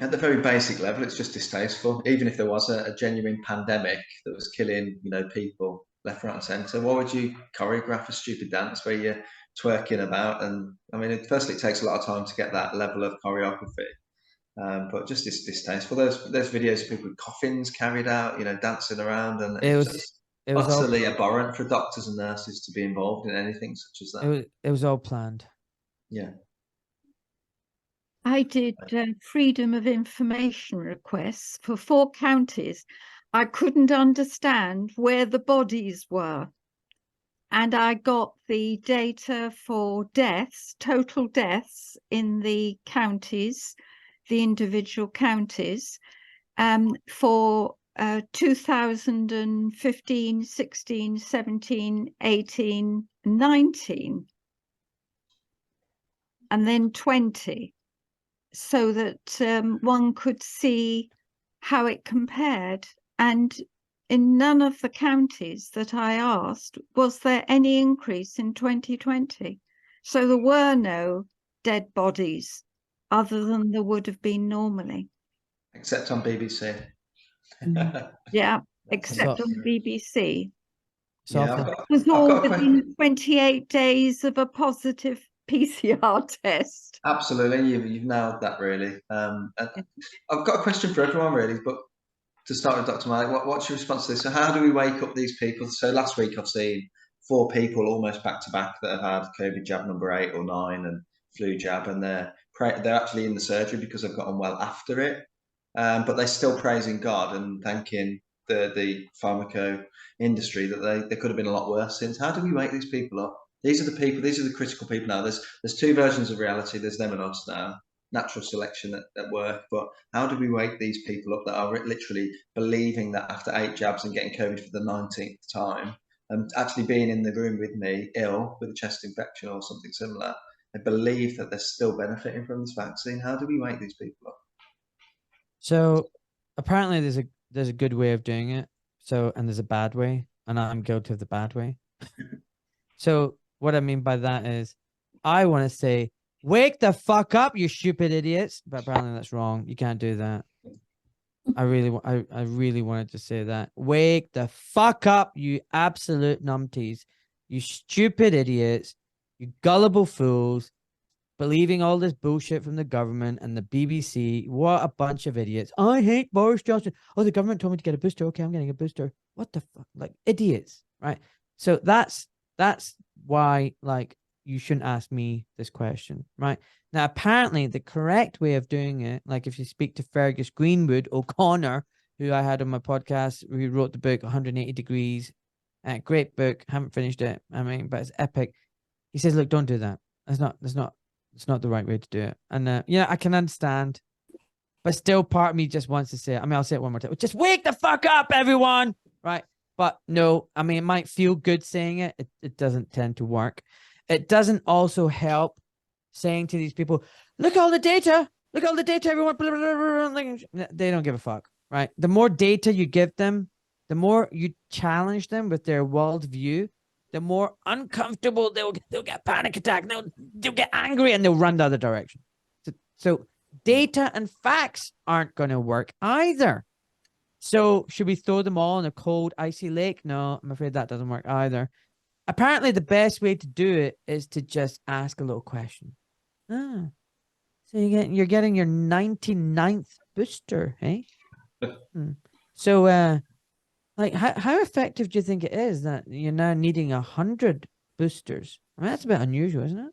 At the very basic level, it's just distasteful. Even if there was a genuine pandemic that was killing, people left, right, and centre, why would you choreograph a stupid dance where you're twerking about? And I mean, firstly, it takes a lot of time to get that level of choreography. But just it's distasteful. There's videos of people with coffins carried out, dancing around, and it was utterly abhorrent for doctors and nurses to be involved in anything such as that. It was all planned. Yeah. I did freedom of information requests for 4 counties. I couldn't understand where the bodies were. And I got the data for deaths, total deaths in the counties, the individual counties, for 2015, 16, 17, 18, 19, and then 20. So that one could see how it compared. And in none of the counties that I asked was there any increase in 2020. So there were no dead bodies other than there would have been normally. Except on BBC. Yeah, That's except So- on BBC. So Yeah, often- It was I've all got a within 28 days of a positive PCR test. absolutely, you've nailed that really. And I've got a question for everyone really, but to start with Dr. Malik, what's your response to this? So how do we wake up these people? So last week I've seen 4 people almost back to back that have had COVID jab number 8 or 9 and flu jab, and they're actually in the surgery because they've got on well after it. But they're still praising God and thanking the pharmaco industry that they could have been a lot worse since. How do we wake these people up? These are the people, these are the critical people now. There's 2 versions of reality. There's them and us now. Natural selection at work, but how do we wake these people up that are literally believing that after 8 jabs and getting COVID for the 19th time and actually being in the room with me ill with a chest infection or something similar, they believe that they're still benefiting from this vaccine? How do we wake these people up? So apparently there's a good way of doing it. So, and there's a bad way, and I'm guilty of the bad way. So what I mean by that is I want to say, wake the fuck up, you stupid idiots. But apparently that's wrong. You can't do that. I really wanted to say that. Wake the fuck up, you absolute numpties. You stupid idiots. You gullible fools. Believing all this bullshit from the government and the BBC. What a bunch of idiots. I hate Boris Johnson. Oh, the government told me to get a booster. Okay, I'm getting a booster. What the fuck? Like, idiots, right? So that's why, like, you shouldn't ask me this question, right? Now, apparently the correct way of doing it, like if you speak to Fergus Greenwood O'Connor, who I had on my podcast, who wrote the book 180 Degrees, great book, haven't finished it, I mean, but it's epic. He says, look, don't do that. It's not the right way to do it. And yeah, I can understand, but still part of me just wants to say it. I mean, I'll say it one more time. Just wake the fuck up, everyone, right? But no, I mean, it might feel good saying it. It doesn't tend to work. It doesn't also help saying to these people, look at all the data, everyone. Blah, blah, blah, blah. They don't give a fuck, right? The more data you give them, the more you challenge them with their worldview, the more uncomfortable they'll get panic attack. They'll get angry and they'll run the other direction. So data and facts aren't going to work either. So should we throw them all in a cold, icy lake? No, I'm afraid that doesn't work either. Apparently, the best way to do it is to just ask a little question. So you're getting your 99th booster, eh? So, like, how effective do you think it is that you're now needing 100 boosters? I mean, that's a bit unusual, isn't it?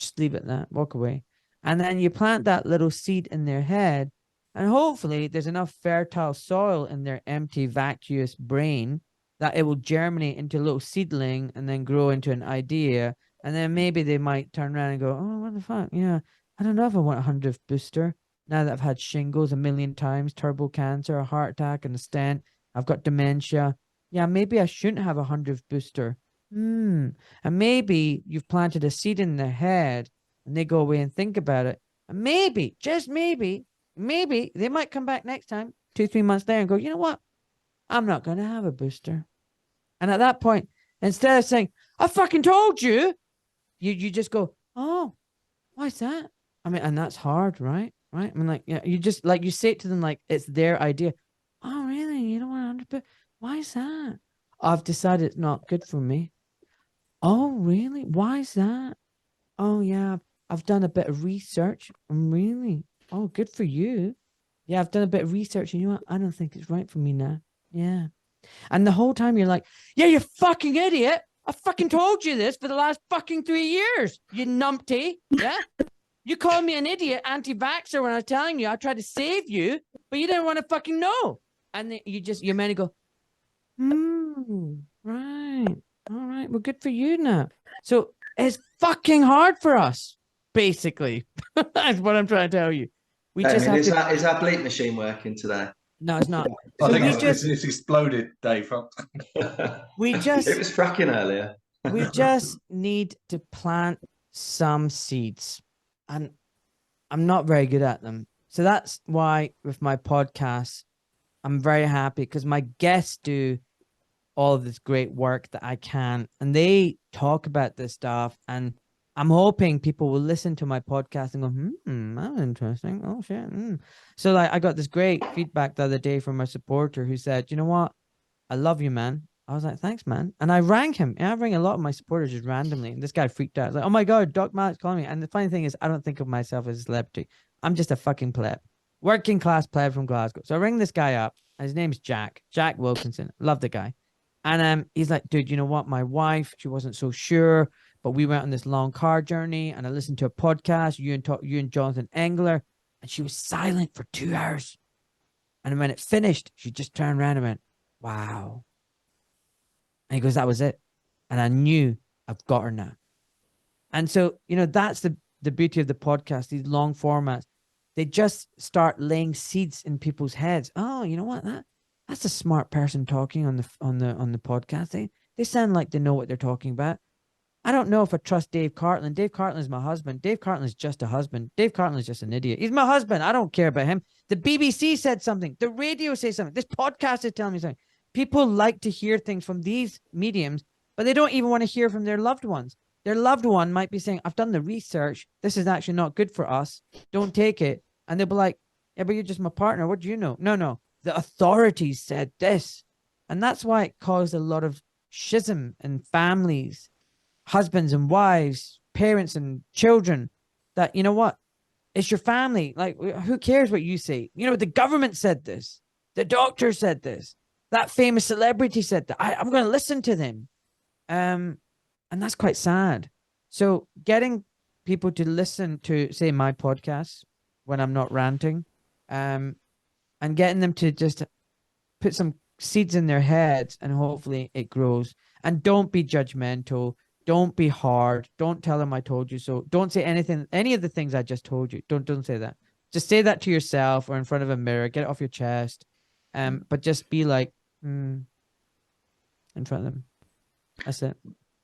Just leave it at that, walk away. And then you plant that little seed in their head, and hopefully there's enough fertile soil in their empty, vacuous brain that it will germinate into a little seedling and then grow into an idea. And then maybe they might turn around and go, oh, what the fuck? Yeah, I don't know if I want a 100th booster. Now that I've had shingles 1,000,000 times, turbo cancer, a heart attack, and a stent, I've got dementia. Yeah, maybe I shouldn't have a 100th booster. And maybe you've planted a seed in their head and they go away and think about it. And maybe, just maybe they might come back next time, 2-3 months later and go, you know what? I'm not going to have a booster. And at that point, instead of saying, I fucking told you, you just go, oh, why's that? I mean, and that's hard, right? Right? I mean, like, yeah, you just, like, you say it to them like it's their idea. Oh, really? You don't want 100%? Why is that? I've decided it's not good for me. Oh, really? Why is that? Oh, yeah, I've done a bit of research. Really? Oh, good for you. Yeah, I've done a bit of research. And you know what? I don't think it's right for me now. Yeah. And the whole time you're like, yeah, you fucking idiot. I fucking told you this for the last fucking 3 years, you numpty. Yeah. You called me an idiot, anti-vaxxer when I was telling you I tried to save you, but you didn't want to fucking know. And then you're meant to go, right. All right. Well, good for you now. So it's fucking hard for us, basically. That's what I'm trying to tell you. We just have is that bleep machine working today? No, it's not. I So think we it's exploded, Dave. we It just was fracking earlier. we just need to plant some seeds, and I'm not very good at them. So that's why with my podcast, I'm very happy because my guests do all of this great work that I can, and they talk about this stuff, and I'm hoping people will listen to my podcast and go, that's interesting. Oh shit. So like I got this great feedback the other day from a supporter who said, you know what? I love you, man. I was like, thanks, man. And I rang him. And I rang a lot of my supporters just randomly. And this guy freaked out. I was like, oh my God, Doc Malik's calling me. And the funny thing is, I don't think of myself as a celebrity. I'm just a fucking pleb. Working class pleb from Glasgow. So I ring this guy up. And his name's Jack. Jack Wilkinson. Love the guy. And he's like, dude, you know what? My wife, she wasn't so sure, but we went on this long car journey and I listened to a podcast, you and Jonathan Engler, and she was silent for 2 hours. And when it finished, she just turned around and went, wow. And he goes, that was it. And I knew I've got her now. And so, you know, that's the beauty of the podcast, these long formats. They just start laying seeds in people's heads. Oh, you know what? That's a smart person talking on the podcast. They sound like they know what they're talking about. I don't know if I trust Dave Cartland. Dave Cartland is my husband. Dave Cartland is just a husband. Dave Cartland is just an idiot. He's my husband. I don't care about him. The BBC said something. The radio says something. This podcast is telling me something. People like to hear things from these mediums, but they don't even want to hear from their loved ones. Their loved one might be saying, I've done the research. This is actually not good for us. Don't take it. And they'll be like, yeah, but you're just my partner. What do you know? No. The authorities said this. And that's why it caused a lot of schism in families, husbands and wives, parents and children, that, you know what? It's your family. Like, who cares what you say? You know, the government said this. The doctor said this. That famous celebrity said that. I'm going to listen to them. And that's quite sad. So getting people to listen to, say, my podcasts when I'm not ranting, and getting them to just put some seeds in their heads, and hopefully it grows. And don't be judgmental. Don't be hard. Don't tell them I told you so. Don't say anything, any of the things I just told you. Don't say that. Just say that to yourself or in front of a mirror. Get it off your chest. But just be like, in front of them. That's it.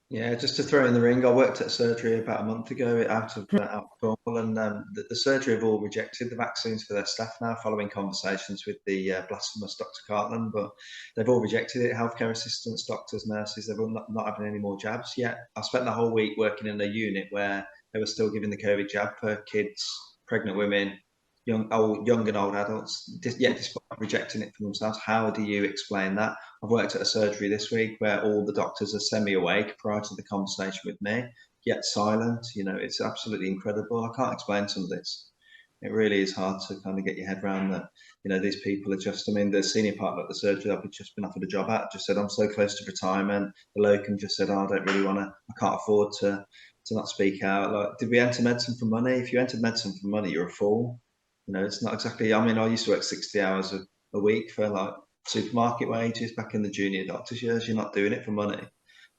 Yeah, just to throw in the ring, I worked at surgery about a month ago out of Cornwall, and the surgery have all rejected the vaccines for their staff now, following conversations with the blasphemous Dr. Cartland. But they've all rejected it. Healthcare assistants, doctors, nurses, they're all not having any more jabs yet. I spent the whole week working in a unit where they were still giving the COVID jab for kids, pregnant women, young and old adults, yet despite rejecting it for themselves. How do you explain that? I've worked at a surgery this week where all the doctors are semi-awake prior to the conversation with me, yet silent. You know, it's absolutely incredible. I can't explain some of this. It really is hard to kind of get your head around that. You know, these people are just, I mean, the senior partner at the surgery I've just been offered a job at just said, I'm so close to retirement. The locum just said, oh, I don't really want to, I can't afford to not speak out. Like, did we enter medicine for money? If you entered medicine for money, you're a fool. You know, it's not exactly, I mean, I used to work 60 hours a week for like supermarket wages back in the junior doctors years. You're not doing it for money.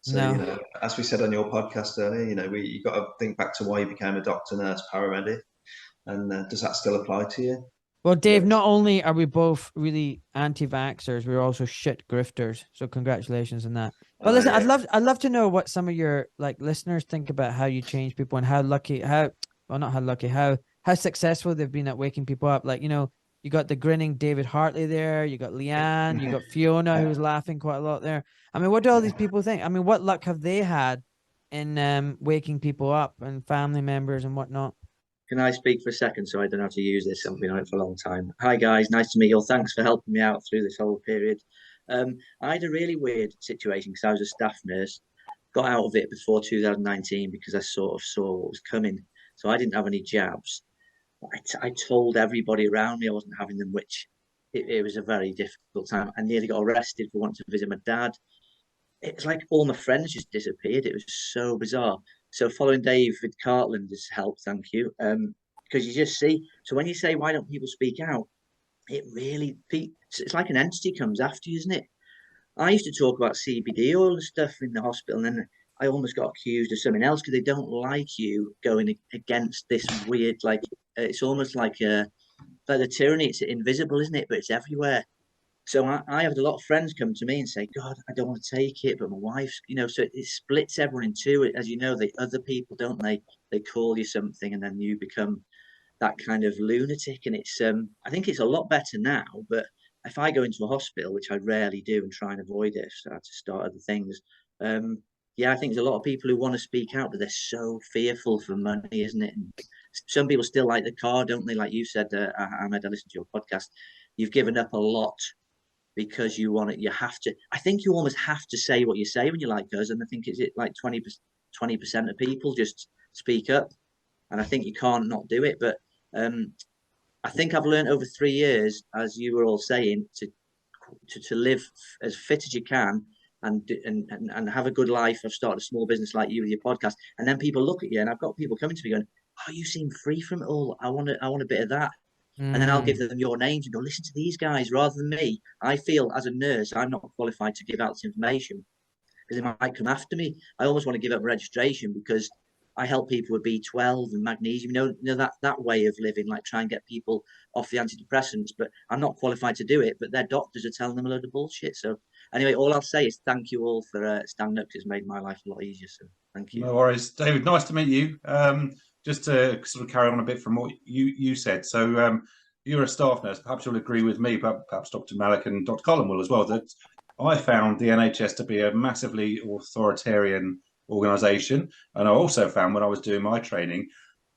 So, No. you know, as we said on your podcast earlier, you know, you got to think back to why you became a doctor, nurse, paramedic. And does that still apply to you? Well, Dave, Yes. not only are we both really anti-vaxxers, we're also shit grifters. So congratulations on that. But listen, Yeah. I'd love to know what some of your like listeners think about how you change people and how successful they've been at waking people up. Like, you know, you got the grinning David Hartley there, you got Leanne, you got Fiona who was laughing quite a lot there. I mean, what do all these people think? I mean, what luck have they had in waking people up and family members and whatnot? Can I speak for a second so I don't have to use this? I've been on it for a long time. Hi, guys. Nice to meet you all. Thanks for helping me out through this whole period. I had a really weird situation because I was a staff nurse. Got out of it before 2019 because I sort of saw what was coming. So I didn't have any jabs. I told everybody around me I wasn't having them, which it was a very difficult time. I nearly got arrested for wanting to visit my dad. It's like all my friends just disappeared. It was so bizarre. So following David Cartland has helped, thank you. Because you just see, so when you say, why don't people speak out? It really, it's like an entity comes after you, isn't it? I used to talk about CBD oil and stuff in the hospital, and then I almost got accused of something else because they don't like you going against this weird, like, it's almost like the tyranny. It's invisible, isn't it? But it's everywhere. So I have a lot of friends come to me and say, God, I don't want to take it, but my wife's, you know, so it splits everyone in two. As you know, the other people, don't they? They call you something and then you become that kind of lunatic. And it's, I think it's a lot better now, but if I go into a hospital, which I rarely do and try and avoid it, so I have to start other things, yeah, I think there's a lot of people who want to speak out, but they're so fearful for money, isn't it? And some people still like the car, don't they? Like you said, Ahmed, I listened to your podcast. You've given up a lot because you want it. You have to. I think you almost have to say what you say when you like us, and I think it's like 20% of people just speak up, and I think you can't not do it. But I think I've learned over 3 years, as you were all saying, to live as fit as you can and have a good life. I've started a small business like you with your podcast, and then people look at you, and I've got people coming to me going, "Oh, you seem free from it all. I want a bit of that." And then I'll give them your names and go, listen to these guys rather than me. I feel as a nurse, I'm not qualified to give out this information because they might come after me. I almost want to give up registration because I help people with B12 and magnesium, that way of living, like try and get people off the antidepressants, but I'm not qualified to do it, but their doctors are telling them a load of bullshit. So anyway, all I'll say is thank you all for standing up, because it's made my life a lot easier. So thank you. No worries. David, nice to meet you. Just to sort of carry on a bit from what you said. So you're a staff nurse. Perhaps you'll agree with me, but perhaps Dr. Malik and Dr. Collin will as well, that I found the NHS to be a massively authoritarian organisation. And I also found when I was doing my training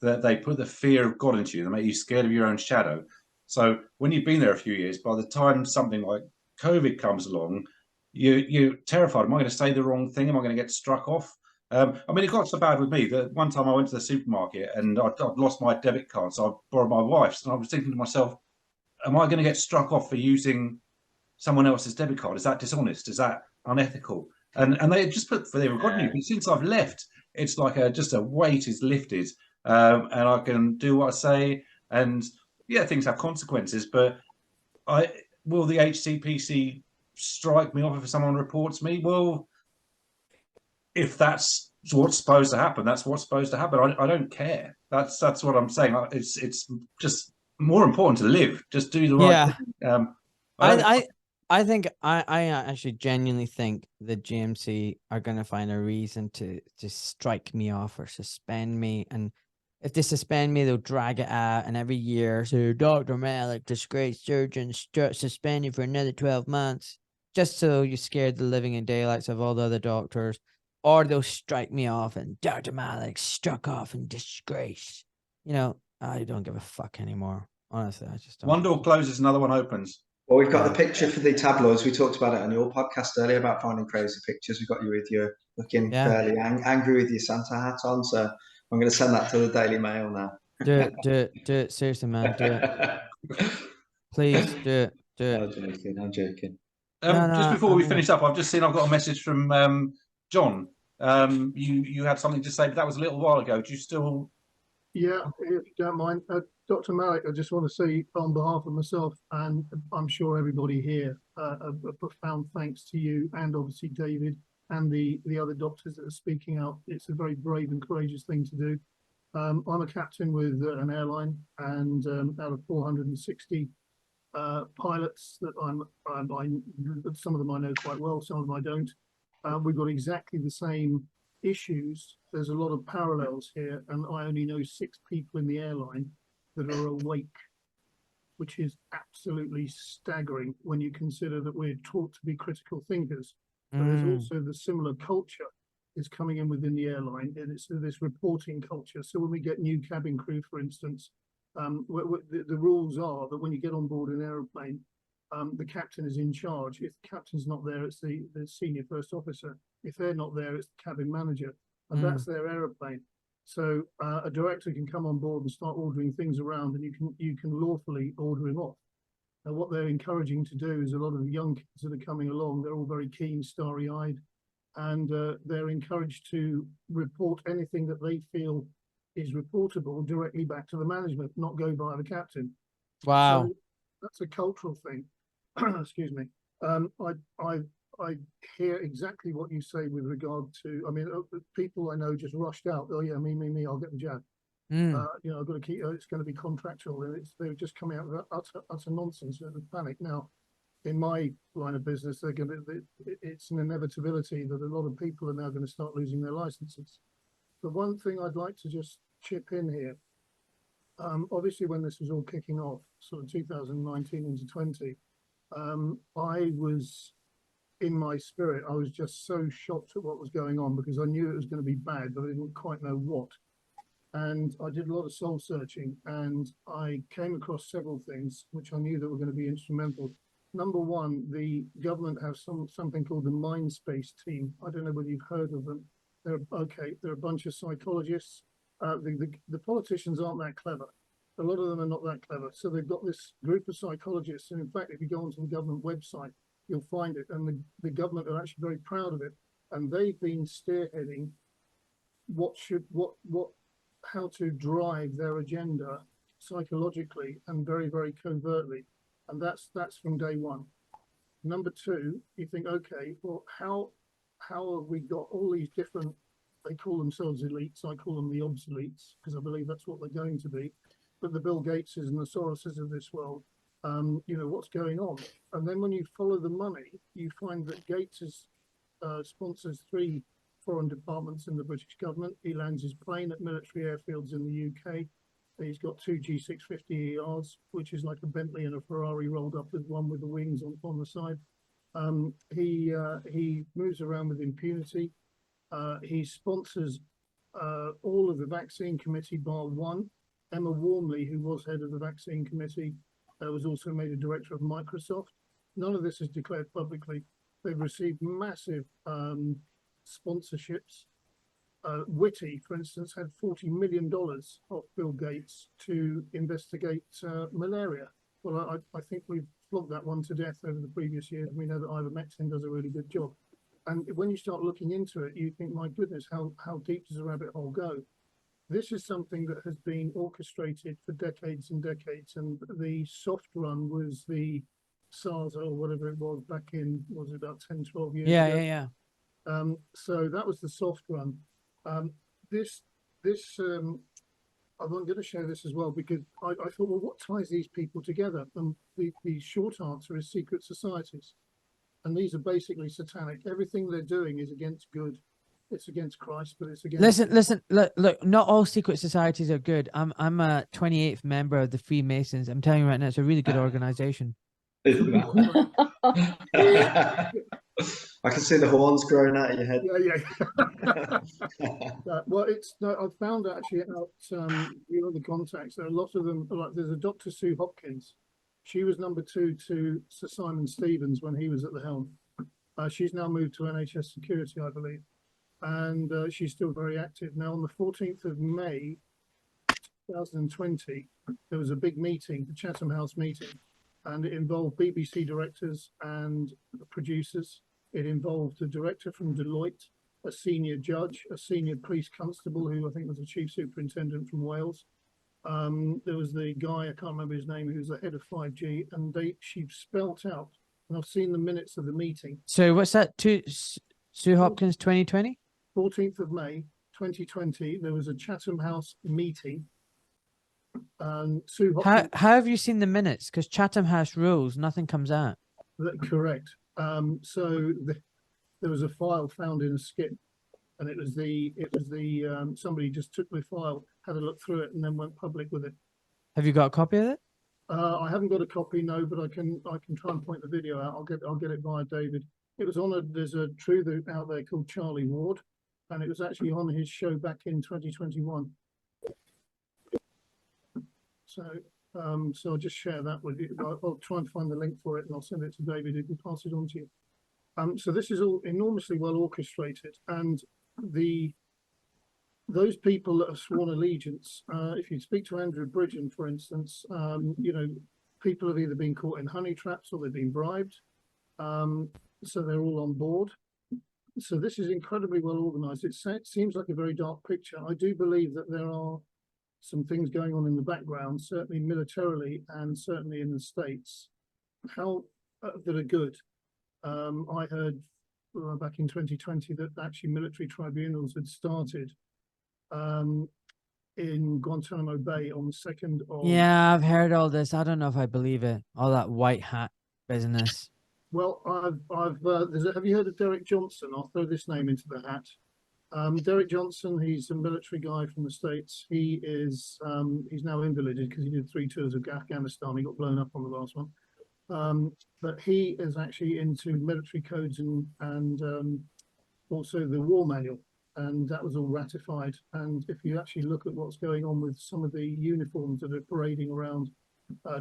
that they put the fear of God into you. They make you scared of your own shadow. So when you've been there a few years, by the time something like COVID comes along, you're terrified. Am I going to say the wrong thing? Am I going to get struck off? I mean, it got so bad with me that one time I went to the supermarket and I'd lost my debit card, so I borrowed my wife's, and I was thinking to myself, am I going to get struck off for using someone else's debit card? Is that dishonest? Is that unethical? And they just put for the regarding you. But since I've left, it's like just a weight is lifted, and I can do what I say. And yeah, things have consequences, but will the HCPC strike me off if someone reports me? Well, if that's what's supposed to happen, that's what's supposed to happen. I don't care. That's what I'm saying. It's just more important to live. Just do the right thing. I think I actually genuinely think the GMC are going to find a reason to strike me off or suspend me. And if they suspend me, they'll drag it out. And every year, so Dr. Malik, disgraced surgeon, suspend you for another 12 months, just so you scared the living in daylights of all the other doctors. Or they'll strike me off and Dr. Malik struck off in disgrace. I don't give a fuck anymore. Honestly, I just don't. One door closes, another one opens. Well, we've got the picture for the tabloids. We talked about it on your podcast earlier about finding crazy pictures. We've got you with your looking fairly angry with your Santa hat on. So I'm going to send that to the Daily Mail now. Do it. Seriously, man. Do it. Please do it. I'm joking. Just before we finish up, I've just seen I've got a message from John. You had something to say, but that was a little while ago. Do you still? Yeah, if you don't mind, Dr. Malik, I just want to say on behalf of myself and I'm sure everybody here, a profound thanks to you and obviously David and the other doctors that are speaking out. It's a very brave and courageous thing to do. I'm a captain with an airline, and out of 460 pilots that some of them I know quite well, some of them I don't. We've got exactly the same issues. There's a lot of parallels here, and I only know 6 people in the airline that are awake, which is absolutely staggering when you consider that we're taught to be critical thinkers. But there's also the similar culture is coming in within the airline, and it's this reporting culture. So when we get new cabin crew, for instance, the rules are that when you get on board an aeroplane, the captain is in charge. If the captain's not there, it's the senior first officer. If they're not there, it's the cabin manager, and that's their aeroplane. So a director can come on board and start ordering things around, and you can lawfully order him off. Now, what they're encouraging to do is a lot of the young kids that are coming along, they're all very keen, starry-eyed, and they're encouraged to report anything that they feel is reportable directly back to the management, not go by the captain. Wow. So that's a cultural thing. Excuse me. I hear exactly what you say with regard to, I mean, people I know just rushed out. Oh yeah, me, I'll get the jab. I've got to keep, it's going to be contractual, and they're just coming out with utter nonsense and panic. Now, in my line of business, it's an inevitability that a lot of people are now going to start losing their licenses. The one thing I'd like to just chip in here, obviously when this was all kicking off, sort of 2019 into 20, I was in my spirit, I was just so shocked at what was going on, because I knew it was going to be bad, but I didn't quite know what. And I did a lot of soul searching, and I came across several things which I knew that were going to be instrumental. Number one, the government has something called the Mindspace team. I don't know whether you've heard of them. They're a bunch of psychologists. The politicians aren't that clever. A lot of them are not that clever. So they've got this group of psychologists. And in fact, if you go onto the government website, you'll find it. And the government are actually very proud of it. And they've been spearheading how to drive their agenda psychologically and very, very covertly. And that's from day one. Number two, you think, okay, well, how have we got all these different, they call themselves elites, I call them the obsoletes, because I believe that's what they're going to be. But the Bill Gateses and the Soroses of this world, what's going on? And then when you follow the money, you find that Gates sponsors 3 foreign departments in the British government. He lands his plane at military airfields in the UK. He's got 2 G650 ERs, which is like a Bentley and a Ferrari rolled up with one with the wings on the side. He moves around with impunity. He sponsors all of the vaccine committee bar one. Emma Warmley, who was head of the vaccine committee, was also made a director of Microsoft. None of this is declared publicly. They've received massive sponsorships. Whitty, for instance, had $40 million off Bill Gates to investigate malaria. Well, I think we've flogged that one to death over the previous years. We know that ivermectin does a really good job. And when you start looking into it, you think, my goodness, how deep does a rabbit hole go? This is something that has been orchestrated for decades and decades. And the soft run was the SARS or whatever it was back in, was it about 10, 12 years ago? Yeah. So that was the soft run. I'm going to share this as well, because I thought, well, what ties these people together? And the short answer is secret societies. And these are basically satanic. Everything they're doing is against good. It's against Christ, but it's against... Listen, look, not all secret societies are good. I'm a 28th member of the Freemasons. I'm telling you right now, it's a really good organization. I can see the horns growing out of your head. Yeah. Well, I found actually out the contacts. There are a lot of them. Like there's a Dr. Sue Hopkins. She was number 2 to Sir Simon Stevens when he was at the helm. She's now moved to NHS Security, I believe, and she's still very active. Now, on the 14th of May, 2020, there was a big meeting, the Chatham House meeting, and it involved BBC directors and producers. It involved a director from Deloitte, a senior judge, a senior police constable, who I think was the chief superintendent from Wales. There was the guy, I can't remember his name, who was the head of 5G, and she spelt out, and I've seen the minutes of the meeting. So what's that? Sue Hopkins 2020? 14th of May, 2020, there was a Chatham House meeting. Sue Hopkins, How have you seen the minutes? Because Chatham House rules, nothing comes out. Correct. There was a file found in a skip, and it was the somebody just took the file, had a look through it, and then went public with it. Have you got a copy of it? I haven't got a copy, no, but I can try and point the video out. I'll get it via David. It was there's a truther out there called Charlie Ward, and it was actually on his show back in 2021. So I'll just share that with you. I'll try and find the link for it, and I'll send it to David, who can pass it on to you. So this is all enormously well orchestrated, and those people that have sworn allegiance, if you speak to Andrew Bridgen, for instance, people have either been caught in honey traps or they've been bribed. So they're all on board. So this is incredibly well organized. It seems like a very dark picture. I do believe that there are some things going on in the background, certainly militarily and certainly in the States, that are good. I heard back in 2020 that actually military tribunals had started in Guantanamo Bay on the 2nd of... Yeah, I've heard all this. I don't know if I believe it. All that white hat business. Well, have you heard of Derek Johnson? I'll throw this name into the hat. Derek Johnson, he's a military guy from the States. He is he's now invalided because he did 3 tours of Afghanistan. He got blown up on the last one. But he is actually into military codes and also the war manual, and that was all ratified. And if you actually look at what's going on with some of the uniforms that are parading around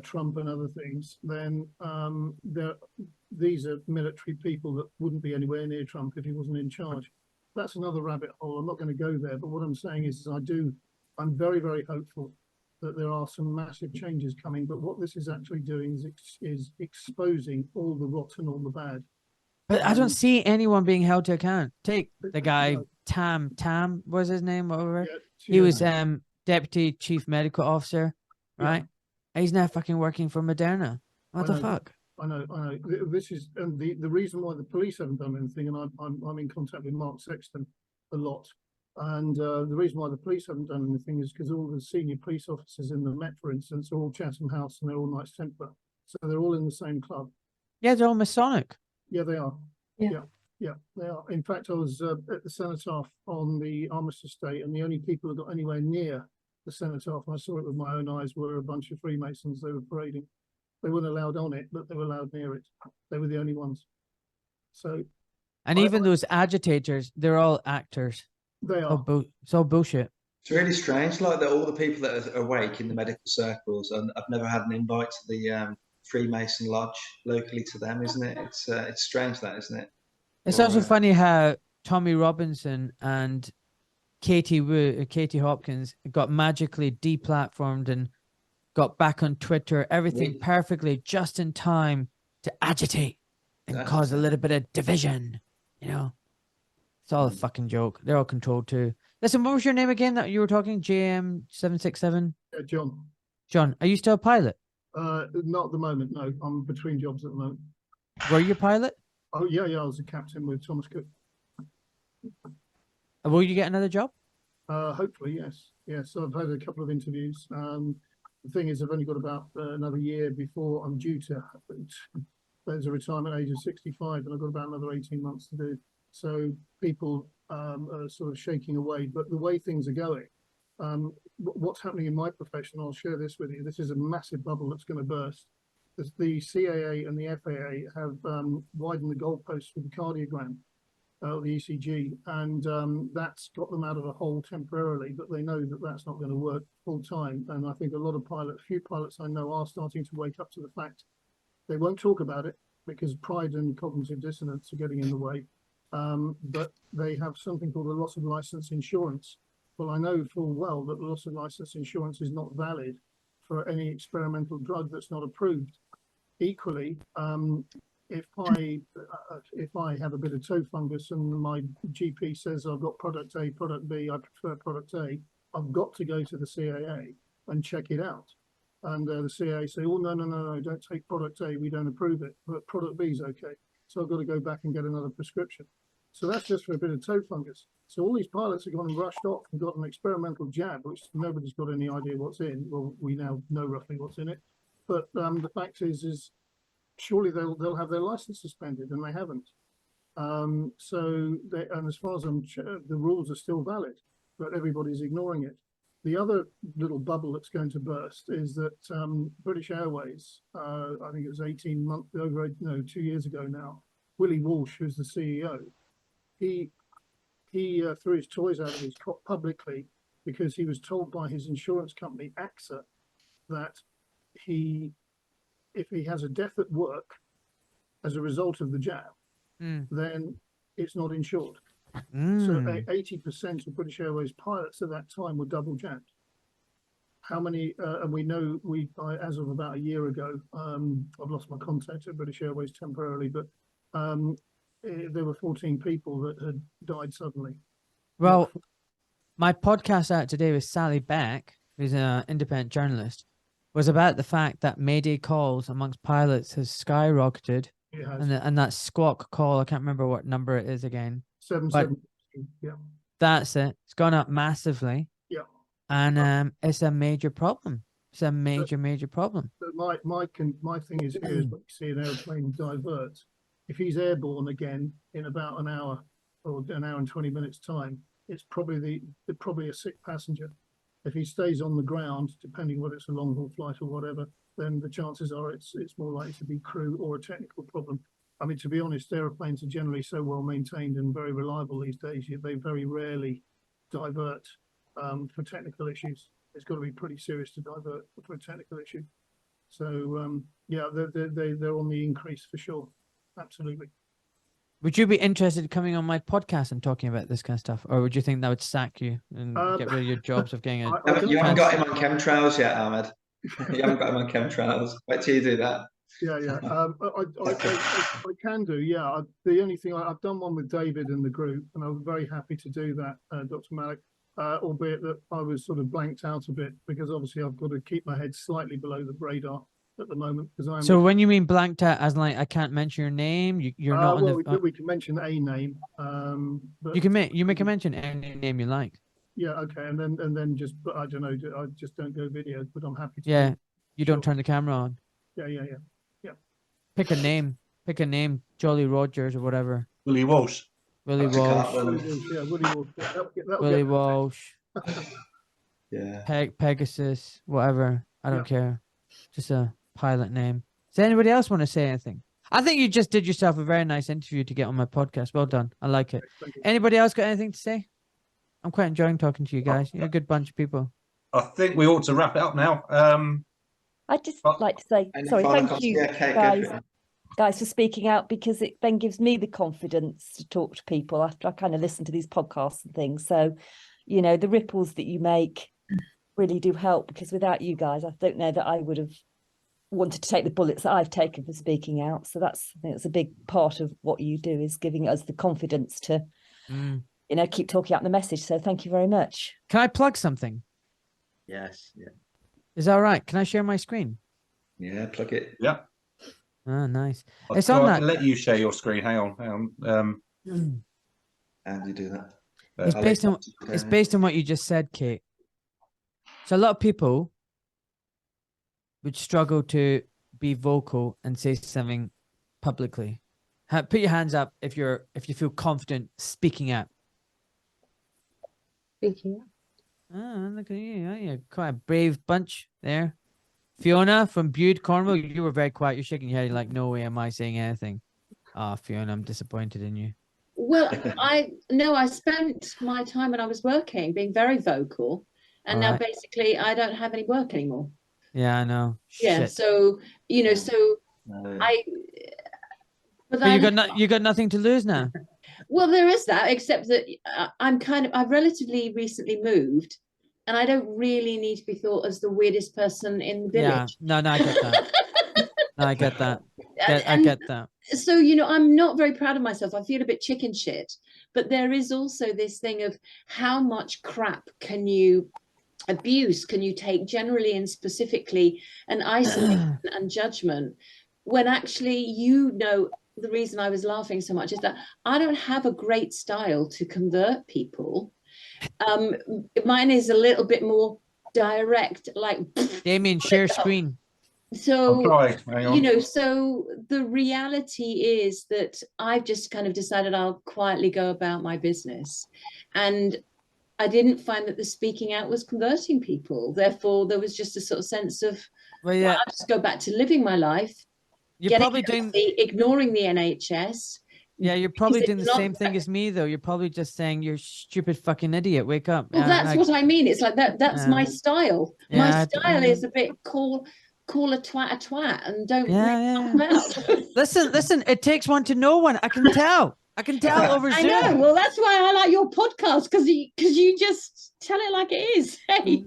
Trump and other things, then these are military people that wouldn't be anywhere near Trump if he wasn't in charge. That's another rabbit hole. I'm not going to go there, but what I'm saying is I'm very, very hopeful that there are some massive changes coming. But what this is actually doing is exposing all the rot and all the bad. But I don't see anyone being held to account. Take the guy, No. Tam was his name, whatever. Yeah, He was deputy chief medical officer, right? He's now fucking working for Moderna. What the fuck? I know. This is, and the reason why the police haven't done anything, and I'm in contact with Mark Sexton a lot, and the reason why the police haven't done anything is because all the senior police officers in the Met, for instance, are all Chatham House and they're all Knights Templar, so they're all in the same club. Yeah, they're all Masonic. Yeah, they are. Yeah. Yeah, they are. In fact, I was at the cenotaph on the Armistice Day, and the only people who got anywhere near the cenotaph, and I saw it with my own eyes, were a bunch of Freemasons. They were parading. They weren't allowed on it, but they were allowed near it. They were the only ones. So, And even those agitators, they're all actors. they are. It's all bullshit. It's really strange, like that all the people that are awake in the medical circles, and I've never had an invite to the Freemason Lodge locally to them, isn't it? It's strange that, isn't it? It's also funny how Tommy Robinson and Katie Hopkins got magically deplatformed and got back on Twitter, everything perfectly just in time to agitate and cause a little bit of division, you know? It's all a fucking joke. They're all controlled too. Listen, what was your name again that you were talking? JM767? John. John, are you still a pilot? Not at the moment, no. I'm between jobs at the moment. Were you a pilot? Oh, yeah, I was a captain with Thomas Cook. Will you get another job? Hopefully, yes. Yes, so I've had a couple of interviews. The thing is, I've only got about another year before I'm due to. There's a retirement age of 65, and I've got about another 18 months to do. So people are sort of shaking away. But the way things are going, what's happening in my profession, I'll share this with you. This is a massive bubble that's going to burst. The CAA and the FAA have widened the goalposts with the cardiogram, the ECG, and that's got them out of a hole temporarily, but they know that that's not going to work full time. And I think a few pilots I know are starting to wake up to the fact they won't talk about it because pride and cognitive dissonance are getting in the way. But they have something called a loss of license insurance. Well, I know full well that the loss of license insurance is not valid for any experimental drug that's not approved. Equally, if I have a bit of toe fungus and my GP says I've got product A, product B, I prefer product A, I've got to go to the CAA and check it out. And the CAA say, oh, no, don't take product A, we don't approve it, but product B is okay. So I've got to go back and get another prescription. So that's just for a bit of toe fungus. So all these pilots have gone and rushed off and got an experimental jab, which nobody's got any idea what's in. Well, we now know roughly what's in it. But the fact is surely they'll have their license suspended, and they haven't. And as far as the rules are still valid, but everybody's ignoring it. The other little bubble that's going to burst is that British Airways, I think it was 2 years ago now, Willie Walsh, who's the CEO, he threw his toys out of his cot publicly because he was told by his insurance company, AXA, that if he has a death at work as a result of the jab, then it's not insured. So 80% of British Airways pilots at that time were double jabbed. How many? And we know as of about a year ago, I've lost my contact at British Airways temporarily, but there were 14 people that had died suddenly. Well, my podcast out today with Sally Beck, who's an independent journalist, was about the fact that Mayday calls amongst pilots has skyrocketed. And that squawk call, I can't remember what number it is again. 772. Yeah. That's it. It's gone up massively. Yeah. And it's a major problem. It's a major problem. But my thing is here is when you see an airplane divert, if he's airborne again in about an hour or an hour and 20 minutes time, it's probably a sick passenger. If he stays on the ground, depending whether it's a long haul flight or whatever, then the chances are it's more likely to be crew or a technical problem. I mean, to be honest, aeroplanes are generally so well maintained and very reliable these days. They very rarely divert for technical issues. It's got to be pretty serious to divert for a technical issue. So yeah, they're on the increase for sure. Absolutely. Would you be interested in coming on my podcast and talking about this kind of stuff, or would you think that would sack you and get rid of your jobs of getting a? You haven't got him on chemtrails yet, Ahmed. You haven't got him on chemtrails. Wait till you do that. Yeah. I can do. Yeah. The only thing I've done one with David in the group, and I'm very happy to do that, Dr. Malik. Albeit that I was sort of blanked out a bit because obviously I've got to keep my head slightly below the radar at the moment because I'm. So when you mean blanked out, as like I can't mention your name, you're not. Well, we can mention a name. But you can make a mention any name you like. Yeah. Okay. And then just, but I don't know. I just don't go videos, but I'm happy to. Yeah. You Sure. don't turn the camera on. Yeah. Pick a name. Pick a name. Jolly Rogers or whatever. Willie Walsh. Willie Dr. Walsh. Cartman. Yeah. Willie Walsh. Yeah, that'll Willie get- Walsh. Yeah. Pegasus. Whatever. I don't Yeah. care. Just a pilot name. Does anybody else want to say anything? I think you just did yourself a very nice interview to get on my podcast. Well done. I like it. Thank you. Anybody else got anything to say? I'm quite enjoying talking to you guys. You're a good bunch of people. I think we ought to wrap it up now. I'd just Well, like to say, Any sorry, final thank comments? you Yeah, Kate, go guys, for it. guys for speaking out because it then gives me the confidence to talk to people after I kind of listen to these podcasts and things. So, you know, the ripples that you make really do help because without you guys, I don't know that I would have wanted to take the bullets that I've taken for speaking out. So I think that's a big part of what you do is giving us the confidence to, you know, keep talking out the message. So thank you very much. Can I plug something? Yes. Yeah. Is that all right? Can I share my screen? Yeah, plug it. Yeah. Ah, nice. I'll It's on try that. and let you share your screen. Hang on. And you do that. It's I'll based let on it's based on what you just said, Kate. So a lot of people would struggle to be vocal and say something publicly. Put your hands up if you feel confident speaking out. Speaking of. Ah, look at you. You're quite a brave bunch there. Fiona from Bude, Cornwall, you were very quiet. You're shaking your head. You're like, no way am I saying anything. Ah, Fiona, I'm disappointed in you. Well, I spent my time when I was working being very vocal, and now Alright. basically I don't have any work anymore. Yeah, I know. Yeah, Shit. so you know, so No. but But you got nothing to lose now. well, there is that, except that I've relatively recently moved, and I don't really need to be thought as the weirdest person in the Yeah. village. No, I get that. No, I get that. I And get that. so, you know, I'm not very proud of myself. I feel a bit chicken shit, but there is also this thing of how much crap abuse can you take generally and specifically, and isolation and judgment, when actually, you know, the reason I was laughing so much is that I don't have a great style to convert people. Mine is a little bit more direct, like Damien, share screen. so. Hang on. You know, so the reality is that I've just kind of decided I'll quietly go about my business, and I didn't find that the speaking out was converting people. Therefore, there was just a sort of sense of, Well, well, yeah, I'll just go back to living my life, you're getting probably doing. healthy, ignoring the NHS. Yeah, you're probably it's doing the not- same thing as me, though. You're probably just saying, "You're stupid fucking idiot. Wake up." Well, that's what I mean. It's like that. That's my style. Yeah, My I- style is a bit call a twat, and don't Yeah, really talk about. Listen. It takes one to know one. I can tell. I can tell over I Zoom. know. Well, that's why I like your podcast, because you just tell it like it is. Hey.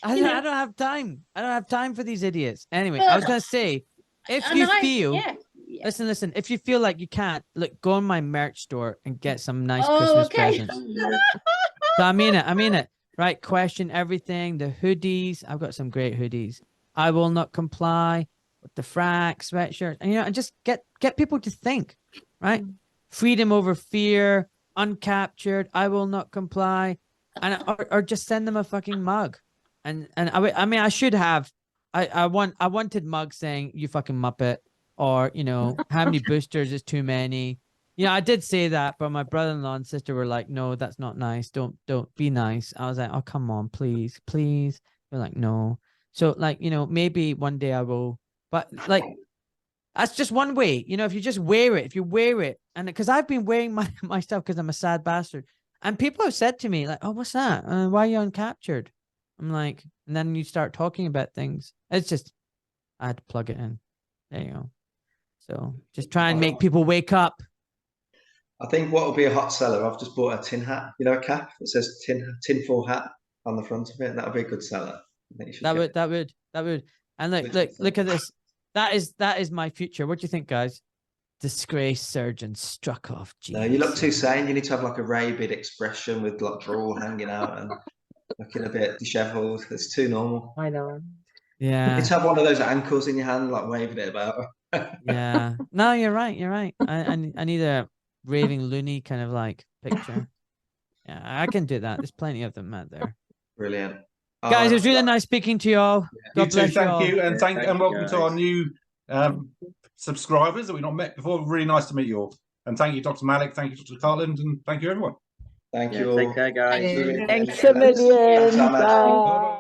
I you know. don't have time. I don't have time for these idiots. Anyway, Well, I was gonna say, if And you I- feel, yeah. listen, if you feel like you can't, look, go on my merch store and get some nice Oh, Christmas okay. presents. So I mean it. Right? Question everything. The hoodies. I've got some great hoodies. I will not comply with the frack sweatshirt. And and just get people to think, right? Freedom over fear, uncaptured. I will not comply, and or just send them a fucking mug. And I mean I should have. I wanted mugs saying you fucking muppet, or how many boosters is too many. Yeah, I did say that, but my brother-in-law and sister were like, "No, that's not nice. Don't be nice." I was like, "Oh, come on, please, please." They're like, "No." So, like, you know, maybe one day I will, but like, that's just one way. You know, if you just wear it, if you wear it, and because I've been wearing my stuff because I'm a sad bastard, and people have said to me like, "Oh, what's that? Why are you uncaptured?" I'm like, and then you start talking about things. It's just, I had to plug it in. There you go. So just try and make people wake up. I think what will be a hot seller, I've just bought a tin hat, you know, a cap that says tinfoil hat on the front of it. That'll be a good seller. I think you should That would. And look at this. That is my future. What do you think, guys? Disgraced surgeon struck off. No, you look too sane. You need to have like a rabid expression with like drool hanging out and looking a bit dishevelled. It's too normal. I know. Yeah. You need to have one of those ankles in your hand, like waving it about. Yeah. No, you're right. You're right. I need a raving loony kind of like picture. Yeah, I can do that. There's plenty of them out there. Brilliant. Guys, it was really nice speaking to you all. God bless you all. Thank you, and thank welcome you, to our guys. new subscribers that we've not met before. Really nice to meet you all. And thank you, Dr. Malik. Thank you, Dr. Cartland, and thank you, everyone. Thank you all. Take care, guys. Thank you. Thanks a million. Thanks, Ahmed. Bye. Bye-bye.